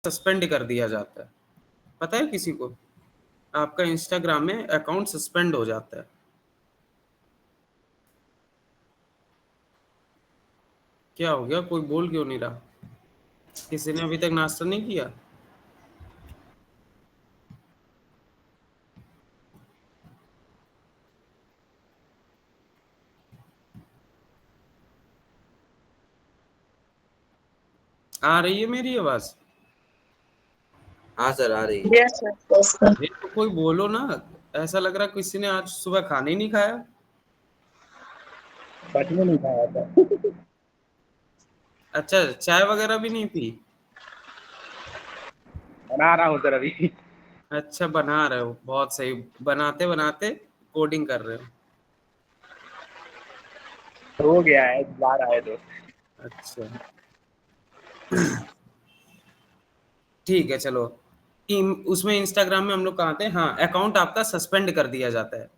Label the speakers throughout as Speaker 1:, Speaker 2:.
Speaker 1: Suspend कर दिया जाता है। पता है किसी को? आपका इंस्टाग्राम में अकाउंट सस्पेंड हो जाता है। क्या हो गया? कोई बोल क्यों नहीं रहा? किसी ने अभी तक नाश्ता नहीं किया? आ रही है मेरी आवाज?
Speaker 2: हाँ सर आ रही है।
Speaker 3: Yes sir.
Speaker 1: अरे तो कोई बोलो ना। ऐसा लग रहा है किसी ने आज सुबह खाना ही नहीं खाया।
Speaker 3: सच में नहीं खाया था।
Speaker 1: अच्छा, चाय वगैरह भी नहीं पी?
Speaker 3: बना रहा हूँ सर अभी।
Speaker 1: अच्छा, बना रहे हो, बहुत सही। बनाते बनाते कोडिंग कर रहे हो।
Speaker 3: हो गया है, बाहर आए तो।
Speaker 1: अच्छा, ठीक है, चलो। उसमें इंस्टाग्राम में हम लोग कहाँ थे? हाँ, अकाउंट आपका सस्पेंड कर दिया जाता है।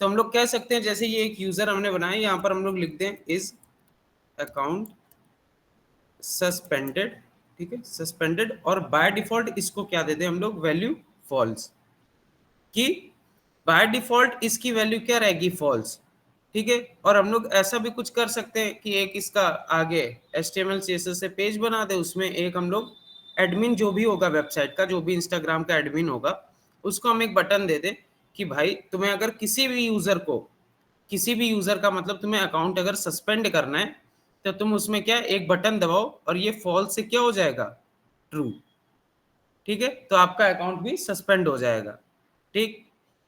Speaker 1: तो हम लोग कह सकते हैं, जैसे ये एक यूजर हमने बनाया, यहाँ पर हम लोग लिखते हैं इज अकाउंट सस्पेंडेड। ठीक है, सस्पेंडेड। और बाय डिफॉल्ट इसको क्या देते हैं हम लोग? Value false. कि बाय डिफॉल्ट इसकी वैल्यू क्या रहेगी? फॉल्स। ठीक है। और हम लोग ऐसा भी कुछ कर सकते हैं कि एक इसका आगे HTML CSS से पेज बना दे, उसमें एक हम लोग एडमिन जो भी होगा वेबसाइट का, जो भी इंस्टाग्राम का एडमिन होगा, उसको हम एक बटन दे दें कि भाई तुम्हें अगर किसी भी यूजर का मतलब तुम्हें अकाउंट अगर सस्पेंड करना है, तो तुम उसमें क्या एक बटन दबाओ और ये फॉल्स से क्या हो जाएगा? ट्रू। ठीक है, तो आपका अकाउंट भी सस्पेंड हो जाएगा। ठीक।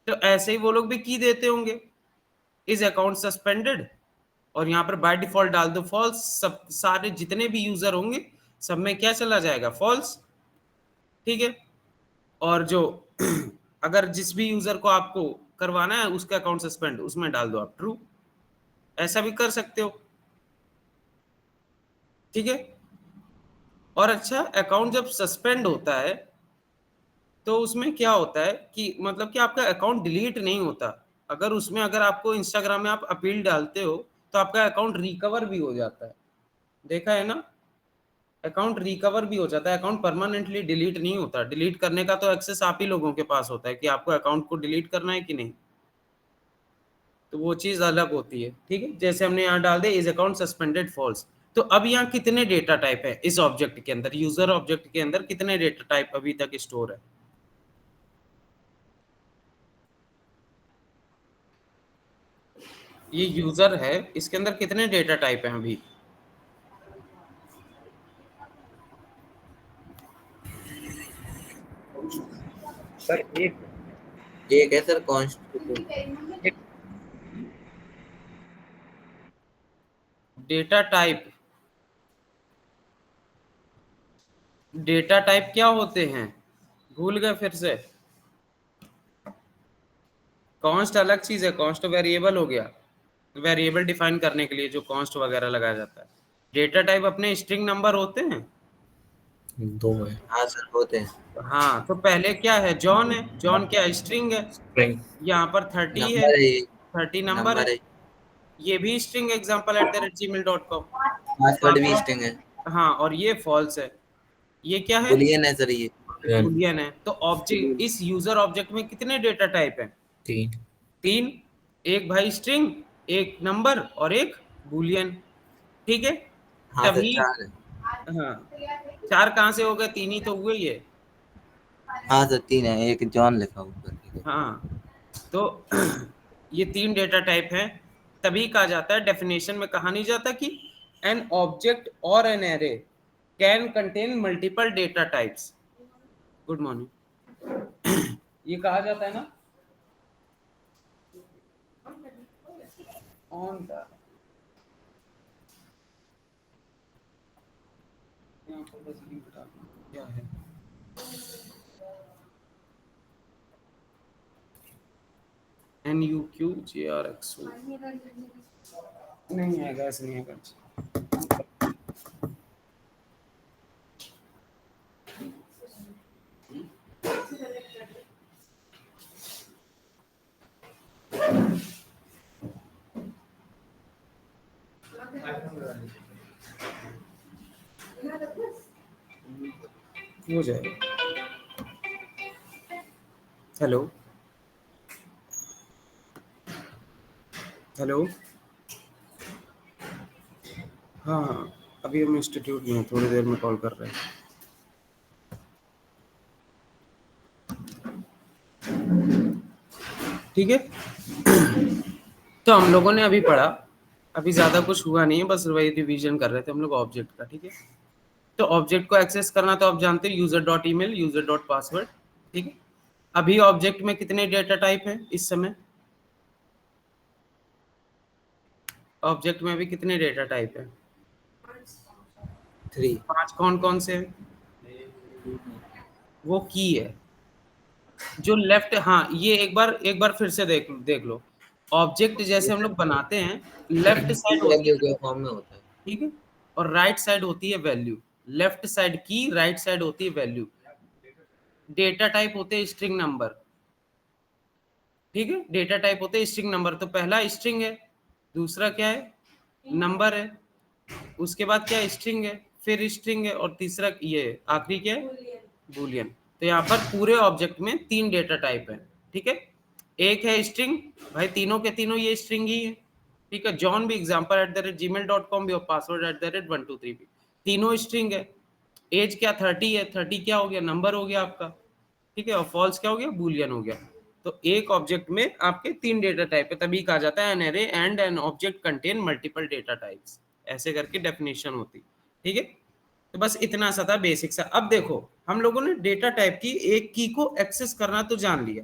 Speaker 1: तो ऐसे ही वो लोग भी की देते होंगे, इज अकाउंट सस्पेंडेड, और यहाँ पर बाय डिफॉल्ट डाल दो फॉल्स। सब सारे जितने भी यूजर होंगे सब में क्या चला जाएगा? फॉल्स। ठीक है। और जो अगर जिस भी यूजर को आपको करवाना है उसका अकाउंट सस्पेंड, उसमें डाल दो आप ट्रू। ऐसा भी कर सकते हो। ठीक है। और अच्छा, अकाउंट जब सस्पेंड होता है तो उसमें क्या होता है कि मतलब कि आपका अकाउंट डिलीट नहीं होता। अगर आपको इंस्टाग्राम में आप अपील डालते हो तो आपका अकाउंट रिकवर भी हो जाता है। देखा है ना? अकाउंट रिकवर भी हो जाता है। अकाउंट परमानेंटली डिलीट नहीं होता। डिलीट करने का तो एक्सेस आप ही लोगों के पास होता है कि आपको अकाउंट को डिलीट करना है कि नहीं। तो वो चीज अलग होती है। ठीक है, जैसे हमने यहाँ डाल दे इज अकाउंट सस्पेंडेड फॉल्स। तो अब यहाँ कितने डेटा टाइप है इस ऑब्जेक्ट के अंदर? यूजर ऑब्जेक्ट के अंदर कितने डेटा टाइप अभी तक स्टोर है? ये यूजर है, इसके अंदर कितने डेटा टाइप हैं अभी?
Speaker 3: सर एक
Speaker 2: एक है sir constitute.
Speaker 1: Data type. Data type क्या होते हैं? भूल गए फिर से? कॉन्स्ट अलग चीज है। कॉन्स्ट वेरिएबल हो गया। वेरिएबल डिफाइन करने के लिए जो कॉन्स्ट वगैरह लगाया जाता है। डेटा टाइप अपने स्ट्रिंग नंबर होते हैं।
Speaker 4: दो है।
Speaker 2: हाँ सर होते हैं।
Speaker 1: हाँ, तो पहले क्या है? जॉन है। जॉन क्या? स्ट्रिंग है।
Speaker 4: स्ट्रिंग।
Speaker 1: यहाँ पर 30 है।
Speaker 2: नंबर है ये।
Speaker 1: 30 नंबर है।
Speaker 2: नंबर है।
Speaker 1: ये भी स्ट्रिंग example@gmail.com।
Speaker 2: पासवर्ड भी स्ट्रिंग है।
Speaker 1: हाँ, और ये फॉल्स है। ये क्या है?
Speaker 2: बुलियन है सर ये।
Speaker 1: बुलियन है। तो ऑब्जेक्ट, इस यूजर ऑब्जेक्ट में कितने डेटा टाइप है?
Speaker 4: 3।
Speaker 1: 3। एक भाई स्ट्रिंग, एक नंबर और एक बुलियन। ठीक है।
Speaker 2: हाँ सर
Speaker 1: तभी
Speaker 2: 4 है।
Speaker 1: हाँ, 4 कहाँ से हो गए? 3 ही तो हुए ये।
Speaker 2: हाँ सर 3 है, एक जॉन लिखा ऊपर ठीक है।
Speaker 1: हाँ, तो ये 3 डेटा टाइप हैं। तभी कहा जाता है, डेफिनेशन में कहा नहीं जाता कि एन ऑब्जेक्ट और an array can contain multiple data types. Good morning. ये कहा जाता है ना ऑन द, यहाँ पर बस लिंक हटा दो। क्या है? NUQJRXO नहीं आएगा, ऐसे नहीं आएगा। हो जाएगा। हेलो हेलो, हाँ हाँ, अभी हम इंस्टीट्यूट में हैं, थोड़ी देर में कॉल कर रहे हैं। ठीक है, तो हम लोगों ने अभी पढ़ा, अभी ज़्यादा कुछ हुआ नहीं है, बस वही रिवीजन कर रहे थे हम लोग ऑब्जेक्ट का। ठीक है, तो ऑब्जेक्ट को एक्सेस करना तो आप जानते हो, user dot email, user dot password. ठीक है, अभी ऑब्जेक्ट में कितने डेटा टाइप हैं इस समय? ऑब्जेक्ट में अभी कितने डेटा टाइप हैं?
Speaker 2: 3।
Speaker 1: 5। कौन कौन से हैं? वो की है जो लेफ्ट, हाँ ये एक बार फिर से देख लो। ऑब्जेक्ट जैसे हम लोग बनाते हैं, लेफ्ट साइड होती
Speaker 2: वैल्यू
Speaker 1: है,
Speaker 2: के फॉर्म में होता है।
Speaker 1: ठीक है, और राइट साइड होती है वैल्यू। लेफ्ट साइड की, राइट साइड होती है वैल्यू। डेटा टाइप होते हैं स्ट्रिंग नंबर। ठीक है, डेटा टाइप होते हैं स्ट्रिंग नंबर। तो पहला स्ट्रिंग है, दूसरा क्या है? नंबर है, उसके बाद क्या है? स्ट्रिंग है, फिर स्ट्रिंग है, और तीसरा ये आखिरी क्या है? बूलियन। तो यहाँ पर पूरे ऑब्जेक्ट में 3 डेटा टाइप है। ठीक है, एक है स्ट्रिंग, भाई तीनों के तीनों ये स्ट्रिंग ही है। ठीक है, जॉन भी example@gmail.com भी, और password@123 भी, तीनों स्ट्रिंग है। एज क्या? 30 है, 30 क्या हो गया? नंबर हो गया आपका। ठीक है, और फॉल्स क्या हो गया? बूलियन हो गया। तो एक ऑब्जेक्ट में आपके 3 डेटा टाइप है, तभी कहा जाता है an array and an object contain multiple data types. ऐसे करके डेफिनेशन होती। ठीक है, तो बस इतना सा था बेसिक सा। अब देखो, हम लोगों ने डेटा टाइप की एक की को एक्सेस करना तो जान लिया,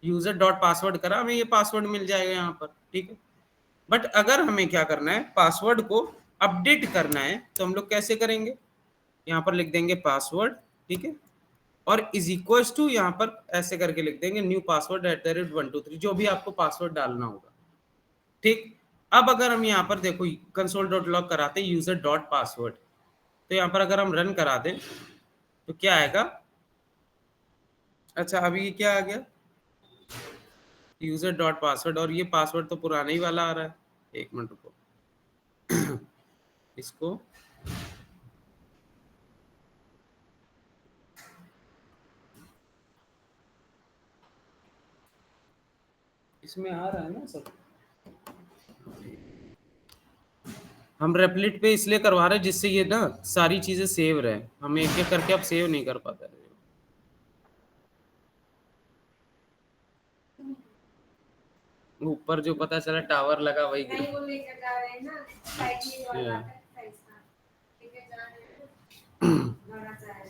Speaker 1: यूजर डॉट पासवर्ड करा, हमें ये पासवर्ड मिल जाएगा यहाँ पर। ठीक है, बट अगर हमें क्या करना है, पासवर्ड को अपडेट करना है, तो हम लोग कैसे करेंगे? यहाँ पर लिख देंगे पासवर्ड, ठीक है, और इज इक्वल टू यहाँ पर ऐसे करके लिख देंगे न्यू पासवर्ड @123, जो भी आपको पासवर्ड डालना होगा। ठीक, अब अगर हम यहाँ पर देखो कंसोल डॉट लॉग कराते हैं यूजर डॉट पासवर्ड, तो यहाँ पर अगर हम रन करा दें तो क्या आएगा? अच्छा, अभी ये क्या आ गया? यूजर डॉट पासवर्ड, और ये पासवर्ड तो पुराना ही वाला आ रहा है। एक मिनट रुको, इसको इसमें आ रहा है ना सब। हम रेपलिट पे इसलिए करवा रहे हैं जिससे ये ना सारी चीजें सेव रहे, हम एक एक करके अब सेव नहीं कर पाते। ऊपर जो पता चला टावर लगा वही
Speaker 5: नहीं, वो लेकर जा रहे हैं ना, साइड में वाला
Speaker 1: Yeah.
Speaker 5: है, लेकर जा रहे हैं, बड़ा सा है।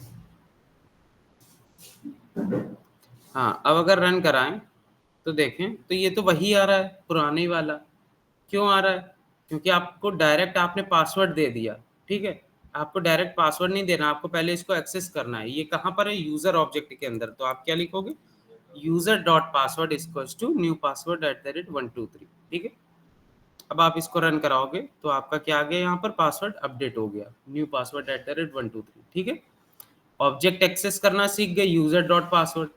Speaker 1: हाँ, अब अगर रन कराएं तो देखें, तो ये तो वही आ रहा है, पुराने वाला। क्यों आ रहा है? क्योंकि आपको डायरेक्ट आपने पासवर्ड दे दिया। ठीक है, आपको डायरेक्ट पासवर्ड नहीं देना, आपको पहले इसको एक्सेस करना है। ये कहाँ पर है? यूजर ऑब्जेक्ट के अंदर। तो आप क्या लिखोगे? User dot password equals to new password @123। ठीक है, अब आप इसको रन कराओगे तो आपका क्या आ गया? यहाँ पर पासवर्ड अपडेट हो गया, न्यू पासवर्ड @123। ठीक है, ऑब्जेक्ट एक्सेस करना सीख गए, user dot password.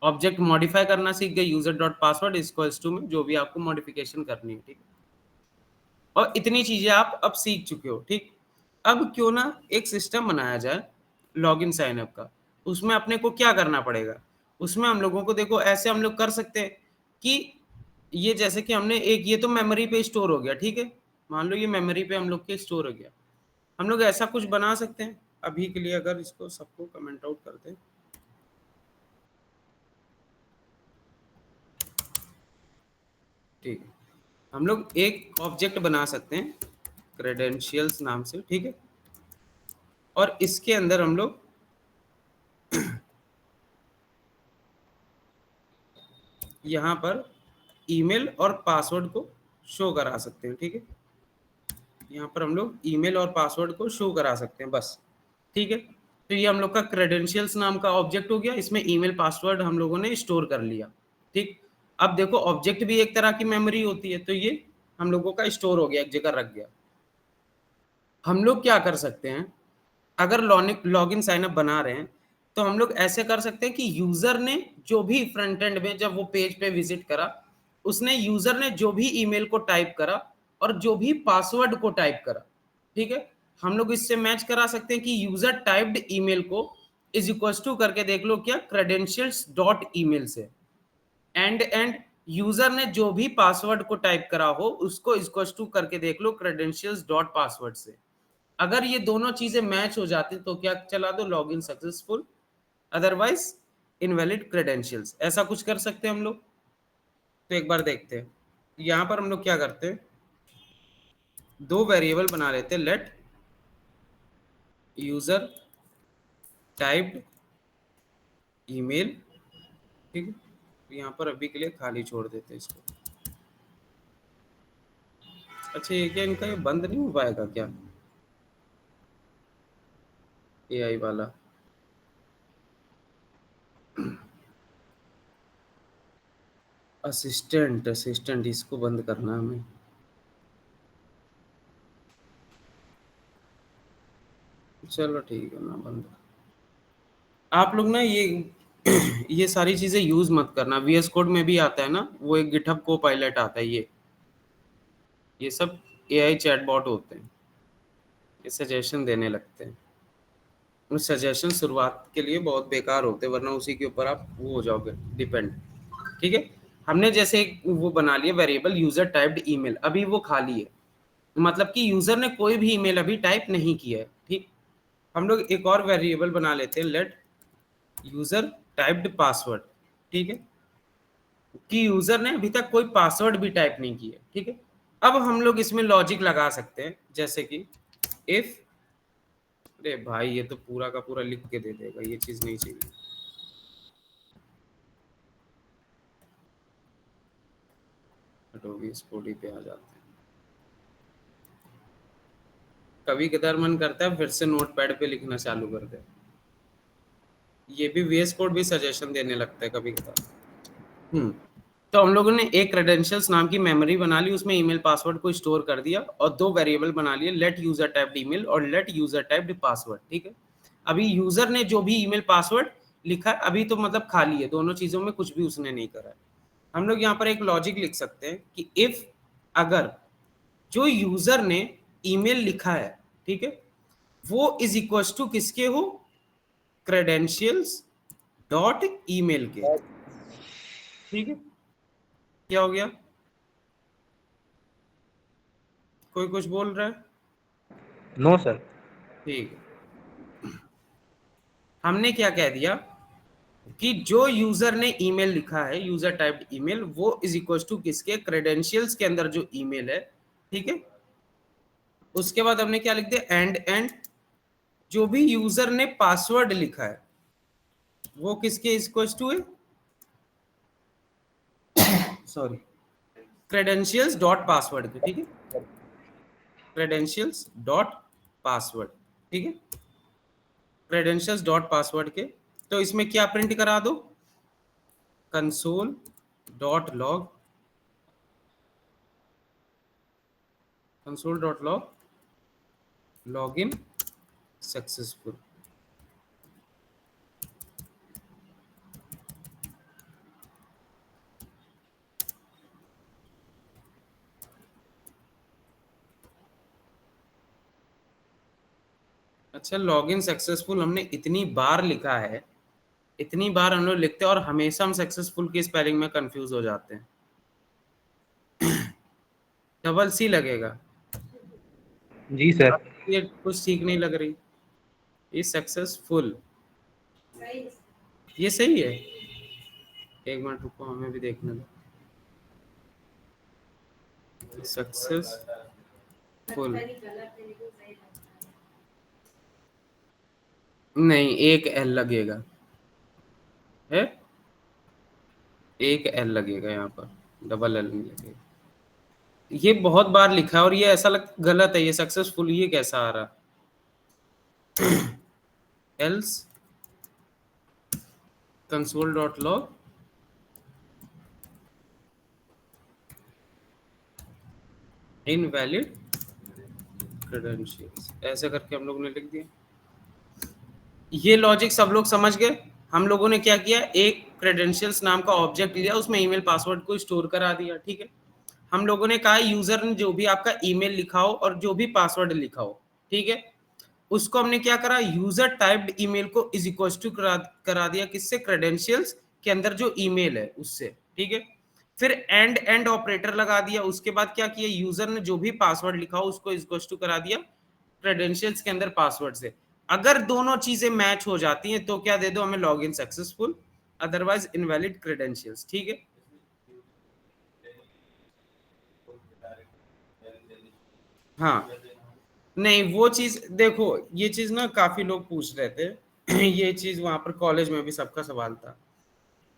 Speaker 1: Object modify करना सीख गए, user dot password equals to में जो भी आपको मॉडिफिकेशन करनी है। ठीक है, और इतनी चीजें आप अब सीख चुके हो। ठीक, अब क्यों ना एक सिस्टम बनाया जाए लॉगिन साइन अप का। उसमें अपने को क्या करना पड़ेगा? उसमें हम लोगों को देखो ऐसे हम लोग कर सकते हैं कि ये जैसे कि हमने एक, ये तो मेमोरी पे स्टोर हो गया। ठीक है, मान लो ये मेमोरी पे हम लोग के स्टोर हो गया। हम लोग ऐसा कुछ बना सकते हैं अभी के लिए, अगर इसको सबको कमेंट आउट करते हैं। ठीक है, हम लोग एक ऑब्जेक्ट बना सकते हैं क्रेडेंशियल्स नाम से। ठीक है, और इसके अंदर हम लोग यहाँ पर ईमेल और पासवर्ड को शो करा सकते हैं। ठीक है, यहाँ पर हम लोग ईमेल और पासवर्ड को शो करा सकते हैं बस। ठीक है, तो ये हम लोग का क्रेडेंशियल्स नाम का ऑब्जेक्ट हो गया, इसमें ईमेल पासवर्ड हम लोगों ने स्टोर कर लिया। ठीक, अब देखो ऑब्जेक्ट भी एक तरह की मेमोरी होती है, तो ये हम लोगों का स्टोर हो गया, एक जगह रख गया। हम लोग क्या कर सकते हैं, अगर लॉगिन साइन अप बना रहे हैं तो हम लोग ऐसे कर सकते हैं कि यूजर ने जो भी फ्रंट एंड में जब वो पेज पे विजिट करा, उसने यूजर ने जो भी ईमेल को टाइप करा और जो भी पासवर्ड को टाइप करा, ठीक है, हम लोग इससे मैच करा सकते हैं कि यूजर टाइप्ड ईमेल को इज इक्वल टू करके देख लो क्या, क्रेडेंशियल्स डॉट ईमेल से, एंड यूजर ने जो भी पासवर्ड को टाइप करा हो उसको इक्वल टू करके देख लो क्रेडेंशियल्स डॉट पासवर्ड से। अगर ये दोनों चीजें मैच हो जाती तो क्या चला दो, log in successful, otherwise invalid credentials. ऐसा कुछ कर सकते हैं हम लोग। तो एक बार देखते हैं, यहां पर हम लोग क्या करते हैं, दो वेरिएबल बना लेते हैं, लेट यूजर टाइप्ड ईमेल, ठीक है, यहाँ पर अभी के लिए खाली छोड़ देते हैं इसको। अच्छा ये क्या इनका ये बंद नहीं हो पाएगा क्या, एआई वाला? असिस्टेंट इसको बंद करना है हमें। चलो ठीक है ना, बंद। आप लोग ना ये सारी चीजें यूज मत करना। VS कोड में भी आता है ना वो, एक गिटहब को पायलट आता है, ये सब AI चैटबॉट होते हैं, ये सजेशन देने लगते हैं। उस सजेशन शुरुआत के लिए बहुत बेकार होते हैं, वरना उसी के ऊपर आप वो हो जाओगे डिपेंड। ठीक है, हमने जैसे एक वो बना लिया वेरिएबल यूजर टाइप्ड ईमेल, अभी वो खाली है, मतलब कि यूजर ने कोई भी ईमेल अभी टाइप नहीं किया है। ठीक, हम लोग एक और वेरिएबल बना लेते हैं, लेट यूजर टाइप्ड पासवर्ड। ठीक है, कि यूजर ने अभी तक कोई पासवर्ड भी टाइप नहीं किया। ठीक है, अब हम लोग इसमें लॉजिक लगा सकते हैं, जैसे कि इफ, अरे भाई ये तो पूरा का पूरा लिख के दे देगा, ये चीज नहीं चाहिए। इस कोडी पे आ जाते हैं। कभी कदार मन करता है फिर से नोटपैड पे लिखना चालू कर दे। ये भी VS कोड भी सजेशन देने लगता है कभी कदार। तो हम लोगों ने एक क्रेडेंशियल्स नाम की मेमोरी बना ली, उसमें ईमेल पासवर्ड को स्टोर कर दिया, और दो वेरिएबल बना लिए, लेट यूजर टाइप्ड ईमेल और लेट यूजर टाइप्ड पासवर्ड। ठीक है, अभी यूजर ने जो भी ईमेल पासवर्ड लिखा है अभी तो मतलब खाली है, दोनों चीजों में कुछ भी उसने नहीं करा है। हम लोग यहाँ पर एक लॉजिक लिख सकते हैं कि इफ, अगर जो यूजर ने ईमेल लिखा है, ठीक है, वो इज इक्वल टू किसके हो, क्रेडेंशियल्स डॉट ईमेल के। ठीक है, क्या हो गया, कोई कुछ बोल रहा है?
Speaker 3: No sir.
Speaker 1: ठीक है, हमने क्या कह दिया कि जो यूजर ने ईमेल लिखा है, यूजर टाइप्ड ईमेल, वो इज इक्वल टू किसके, क्रेडेंशियल्स के अंदर जो ईमेल है। ठीक है, उसके बाद हमने क्या लिख दिया, एंड जो भी यूजर ने पासवर्ड लिखा है वो किसके इक्वल टू है, सॉरी, क्रेडेंशियल्स डॉट पासवर्ड के। ठीक है, क्रेडेंशियल्स डॉट पासवर्ड। ठीक है, क्रेडेंशियल्स डॉट पासवर्ड के, तो इसमें क्या प्रिंट करा दो, console dot log, console dot log log in successful. अच्छा, लॉगिन सक्सेसफुल हमने इतनी बार लिखा है, इतनी बार हम लोग लिखते हैं और हमेशा हम सक्सेसफुल की स्पेलिंग में कंफ्यूज हो जाते हैं। डबल सी लगेगा
Speaker 3: जी सर।
Speaker 1: ये, कुछ ठीक नहीं लग रही। ये सक्सेसफुल,
Speaker 5: सही
Speaker 1: ये सही है, एक मिनट रुको हमें भी देखने दो। सक्सेसफुल
Speaker 5: गलत है लेकिन सही लगता
Speaker 1: नहीं, एक एल लगेगा, है एक एल लगेगा यहाँ पर, डबल एल नहीं लगेगा। ये बहुत बार लिखा है और ये ऐसा गलत है, ये सक्सेसफुल ये कैसा आ रहा, else console dot log invalid credentials, ऐसे करके हम लोगों ने लिख दिया। ये लॉजिक सब लोग समझ गए। हम लोगों ने क्या किया, एक क्रेडेंशियल्स नाम का ऑब्जेक्ट लिया, उसमें ईमेल पासवर्ड को स्टोर करा दिया। ठीक है, हम लोगों ने कहा यूजर ने जो भी आपका ईमेल लिखा हो और जो भी पासवर्ड लिखा हो, ठीक है, उसको हमने क्या करा, यूजर टाइप्ड ईमेल को इज इक्वल टू करा दिया किससे, क्रेडेंशियल्स के अंदर जो ईमेल है उससे, ठीक है। फिर एंड ऑपरेटर लगा दिया, उसके बाद क्या किया, यूजर ने जो भी पासवर्ड लिखा हो उसको इज इक्वल टू करा दिया क्रेडेंशियल्स के अंदर पासवर्ड से। अगर दोनों चीजें मैच हो जाती हैं तो क्या दे दो हमें, log in successful, otherwise invalid credentials, ठीक है। हाँ नहीं, वो चीज देखो, ये चीज ना काफी लोग पूछ रहे थे ये चीज वहां पर कॉलेज में भी सबका सवाल था।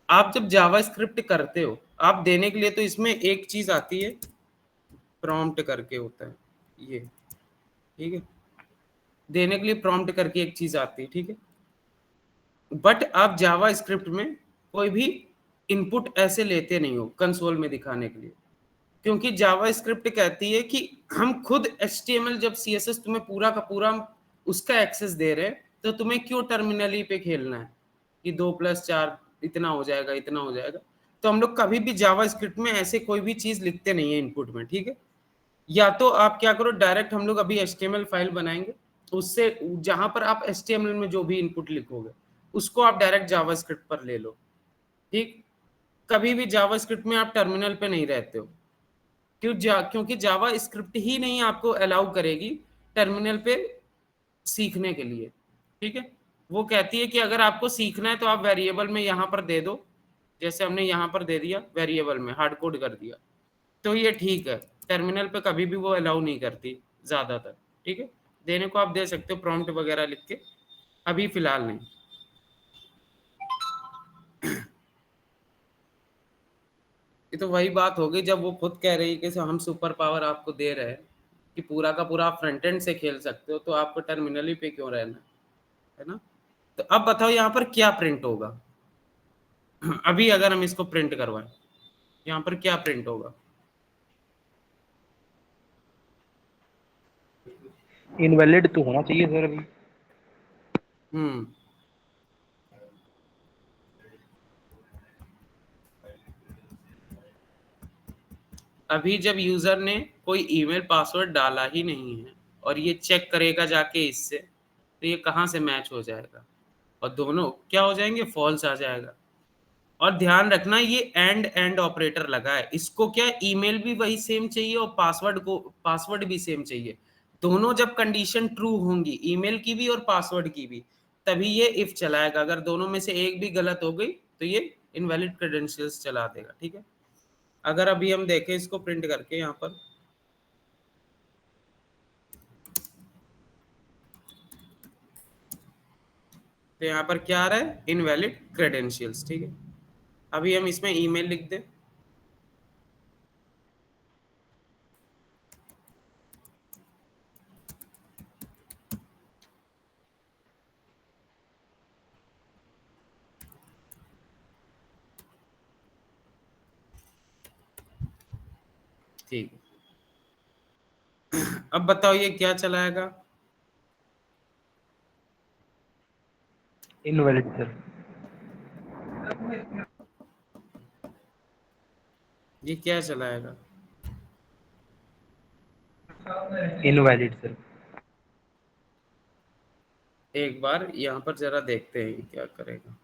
Speaker 1: आप जब जावा स्क्रिप्ट करते हो, आप देने के लिए तो इसमें एक चीज आती है, प्रॉम्प्ट करके होता है ये, ठीक है, देने के लिए प्रॉम्प्ट करके एक चीज आती है, ठीक है। बट आप जावा स्क्रिप्ट में कोई भी इनपुट ऐसे लेते नहीं हो कंसोल में दिखाने के लिए, क्योंकि जावा स्क्रिप्ट कहती है कि हम खुद HTML जब CSS तुम्हें पूरा का पूरा उसका एक्सेस दे रहे हैं, तो तुम्हें क्यों टर्मिनली पे खेलना है कि 2+4 इतना हो जाएगा, इतना हो जाएगा। तो हम लोग कभी भी जावा स्क्रिप्ट में ऐसे कोई भी चीज लिखते नहीं है इनपुट में, ठीक है। या तो आप क्या करो, डायरेक्ट हम लोग अभी HTML फाइल बनाएंगे, उससे जहां पर आप HTML में जो भी इनपुट लिखोगे उसको आप डायरेक्ट जावा स्क्रिप्ट पर ले लो, ठीक। कभी भी जावा स्क्रिप्ट में आप टर्मिनल पे नहीं रहते हो, क्योंकि जावा स्क्रिप्ट ही नहीं आपको अलाउ करेगी टर्मिनल पे सीखने के लिए, ठीक है। वो कहती है कि अगर आपको सीखना है तो आप वेरिएबल में यहाँ पर दे दो, जैसे हमने यहाँ पर दे दिया वेरिएबल में हार्ड कोड कर दिया, तो ये ठीक है। टर्मिनल पे कभी भी वो अलाउ नहीं करती ज्यादातर, ठीक है। देने को आप दे सकते हो प्रॉम्प्ट वगैरह लिख के, अभी फिलहाल नहीं। ये तो वही बात हो गई जब वो खुद कह रही है कि हम सुपर पावर आपको दे रहे हैं कि पूरा का पूरा आप फ्रंट एंड से खेल सकते हो, तो आपको टर्मिनली पे क्यों रहना है ना। तो अब बताओ यहाँ पर क्या प्रिंट होगा अभी अगर हम इसको प्रिंट करवाएं, यहाँ पर क्या प्रिंट होगा,
Speaker 3: इनवैलिड तो होना चाहिए सर अभी।
Speaker 1: हम्म, अभी जब यूजर ने कोई ईमेल पासवर्ड डाला ही नहीं है और ये चेक करेगा जाके इससे, तो ये कहाँ से मैच हो जाएगा, और दोनों क्या हो जाएंगे, फॉल्स आ जाएगा। और ध्यान रखना ये एंड ऑपरेटर लगा है, इसको क्या ईमेल भी वही सेम चाहिए और पासवर्ड भी सेम चाहिए। दोनों जब कंडीशन ट्रू होंगी, ईमेल की भी और पासवर्ड की भी, तभी ये इफ चलाएगा। अगर दोनों में से एक भी गलत हो गई तो ये इनवैलिड क्रेडेंशियल्स चला देगा, ठीक है। अगर अभी हम देखें इसको प्रिंट करके यहाँ पर, तो यहाँ पर क्या आ रहा है, इनवैलिड क्रेडेंशियल्स, ठीक है। अभी हम इसमें ईमेल लिख दें, ठीक है। अब बताओ ये क्या चलाएगा,
Speaker 3: इनवैलिड सर।
Speaker 1: ये क्या चलाएगा,
Speaker 3: इनवैलिड सर।
Speaker 1: एक बार यहाँ पर जरा देखते हैं ये क्या करेगा।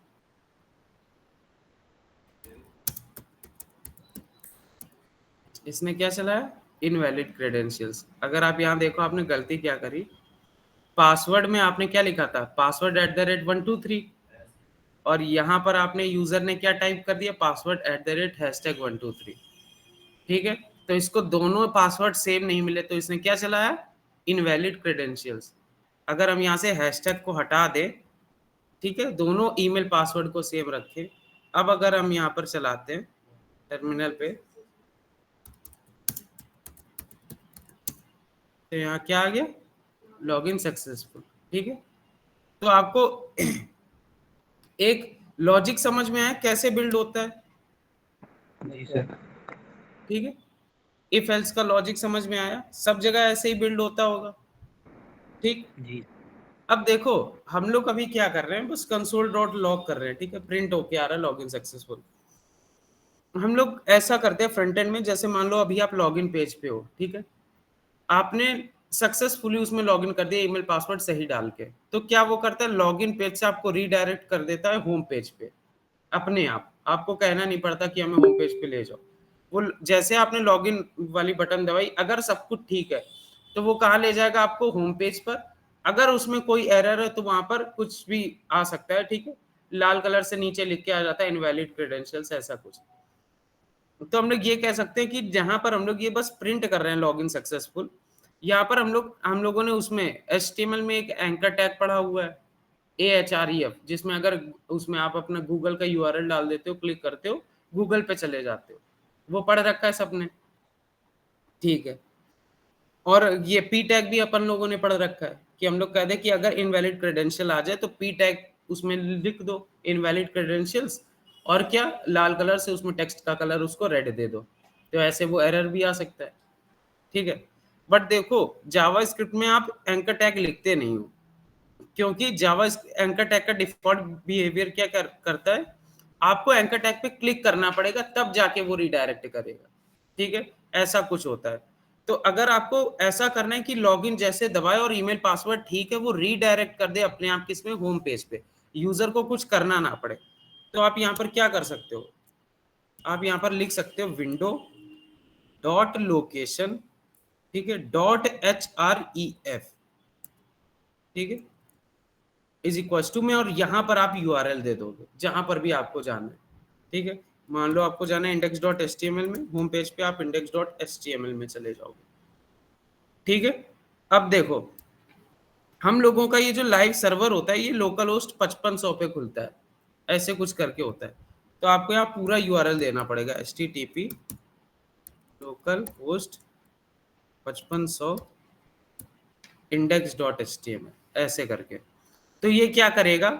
Speaker 1: इसने क्या चलाया, इनवैलिड क्रेडेंशियल्स। अगर आप यहाँ देखो आपने गलती क्या करी, पासवर्ड में आपने क्या लिखा था, पासवर्ड @123, और यहाँ पर आपने यूजर ने क्या टाइप कर दिया, पासवर्ड ##123, ठीक है। तो इसको दोनों पासवर्ड सेम नहीं मिले तो इसने क्या चलाया, इनवैलिड क्रेडेंशियल्स। अगर हम यहाँ से हैशटैग को हटा दें, ठीक है, दोनों ईमेल पासवर्ड को सेम रखें। अब अगर हम यहाँ पर चलाते हैं टर्मिनल पे, तो यहाँ क्या आ गया, लॉगिन सक्सेसफुल, ठीक है। तो आपको एक लॉजिक समझ में आया कैसे बिल्ड होता है,
Speaker 3: जी सर।
Speaker 1: ठीक है। इफ एल्स का लॉजिक समझ में आया, सब जगह ऐसे ही बिल्ड होता होगा, ठीक।
Speaker 3: जी
Speaker 1: अब देखो हम लोग अभी क्या कर रहे हैं, बस कंसोल डॉट लॉग कर रहे हैं, ठीक है, प्रिंट होके आ रहा है लॉगिन सक्सेसफुल। हम लोग ऐसा करते हैं फ्रंट एंड में, जैसे मान लो अभी आप लॉगिन पेज पे हो, ठीक है, आपने सक्सेसफुली उसमें लॉगिन कर दिया ईमेल पासवर्ड सही डाल के, तो क्या वो करता है, लॉगिन पेज से आपको रीडायरेक्ट कर देता है होम पेज पे अपने आप, आपको कहना नहीं पड़ता कि हमें होम पेज पे ले जाओ। वो जैसे आपने लॉगिन वाली बटन दबाई, अगर सब कुछ ठीक है तो वो कहाँ ले जाएगा आपको, होम पेज पर। अगर उसमें कोई एरर है तो वहां पर कुछ भी आ सकता है, ठीक है, लाल कलर से नीचे लिख के आ जाता है इनवैलिड क्रेडेंशियल्स, ऐसा कुछ। तो हम लोग ये कह सकते हैं कि जहां पर हम लोग ये बस प्रिंट कर रहे हैं लॉगिन सक्सेसफुल, यहाँ पर हम लोगों ने उसमें HTML में एक एंकर टैग पढ़ा हुआ है AHREF, जिसमें अगर उसमें आप अपना गूगल का URL डाल देते हो, क्लिक करते हो, गूगल पे चले जाते हो, वो पढ़ रखा है सबने, ठीक है। और ये P टैग भी अपन लोगों ने पढ़ रखा है कि हम लोग कह दें कि अगर इनवैलिड क्रेडेंशियल आ जाए तो P टैग उसमें लिख दो इनवैलिड क्रेडेंशियल्स, और क्या, लाल कलर से उसमें टेक्स्ट का कलर उसको रेड दे दो, तो ऐसे वो एरर भी आ सकता है, ठीक है। बट देखो जावा स्क्रिप्ट में आप एंकर टैग लिखते नहीं हो, क्योंकि जावा एंकर टैग का डिफॉल्ट बिहेवियर क्या करता है, आपको एंकर टैग पे क्लिक करना पड़ेगा तब जाके वो रिडायरेक्ट करेगा, ठीक है, ऐसा कुछ होता है। तो अगर आपको ऐसा करना है कि लॉगिन जैसे दबाए और ईमेल पासवर्ड ठीक है, वो रीडायरेक्ट कर दे अपने आप किसमें, होम पेज पे, यूजर को कुछ करना ना पड़े, तो आप यहाँ पर क्या कर सकते हो, आप यहाँ पर लिख सकते हो विंडो डॉट लोकेशन, ठीक है, डॉट href, ठीक है, इज इक्वल टू में, और यहां पर आप URL दे दोगे जहां पर भी आपको जाना है, ठीक है। मान लो आपको जाना है index.html में, होम पेज पे आप index.html में चले जाओगे, ठीक है। अब देखो हम लोगों का ये जो लाइव सर्वर होता है ये लोकल होस्ट 5500 पे खुलता है, ऐसे कुछ करके होता है, तो आपको यहाँ पूरा URL देना पड़ेगा, http लोकल होस्ट 5500 index.html ऐसे करके। तो ये क्या करेगा,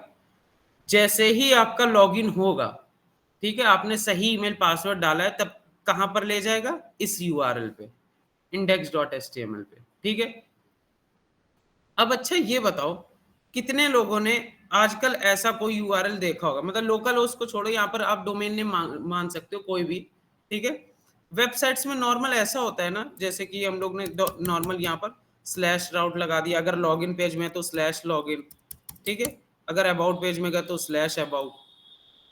Speaker 1: जैसे ही आपका लॉगिन होगा, ठीक है, आपने सही ईमेल पासवर्ड डाला है, तब कहां पर ले जाएगा, इस URL पे, index.html पे, ठीक है। अब अच्छा ये बताओ कितने लोगों ने आजकल ऐसा कोई URL देखा होगा, मतलब लोकल होस्ट को छोड़ो, यहाँ पर आप डोमेन नेम मान सकते हो कोई भी, ठीक है। वेबसाइट्स में नॉर्मल ऐसा होता है ना, जैसे कि हम लोग ने नॉर्मल यहाँ पर स्लैश राउट लगा दिया, अगर लॉगिन पेज में तो स्लैश लॉगिन, ठीक है, अगर अबाउट पेज में गया तो स्लैश अबाउट,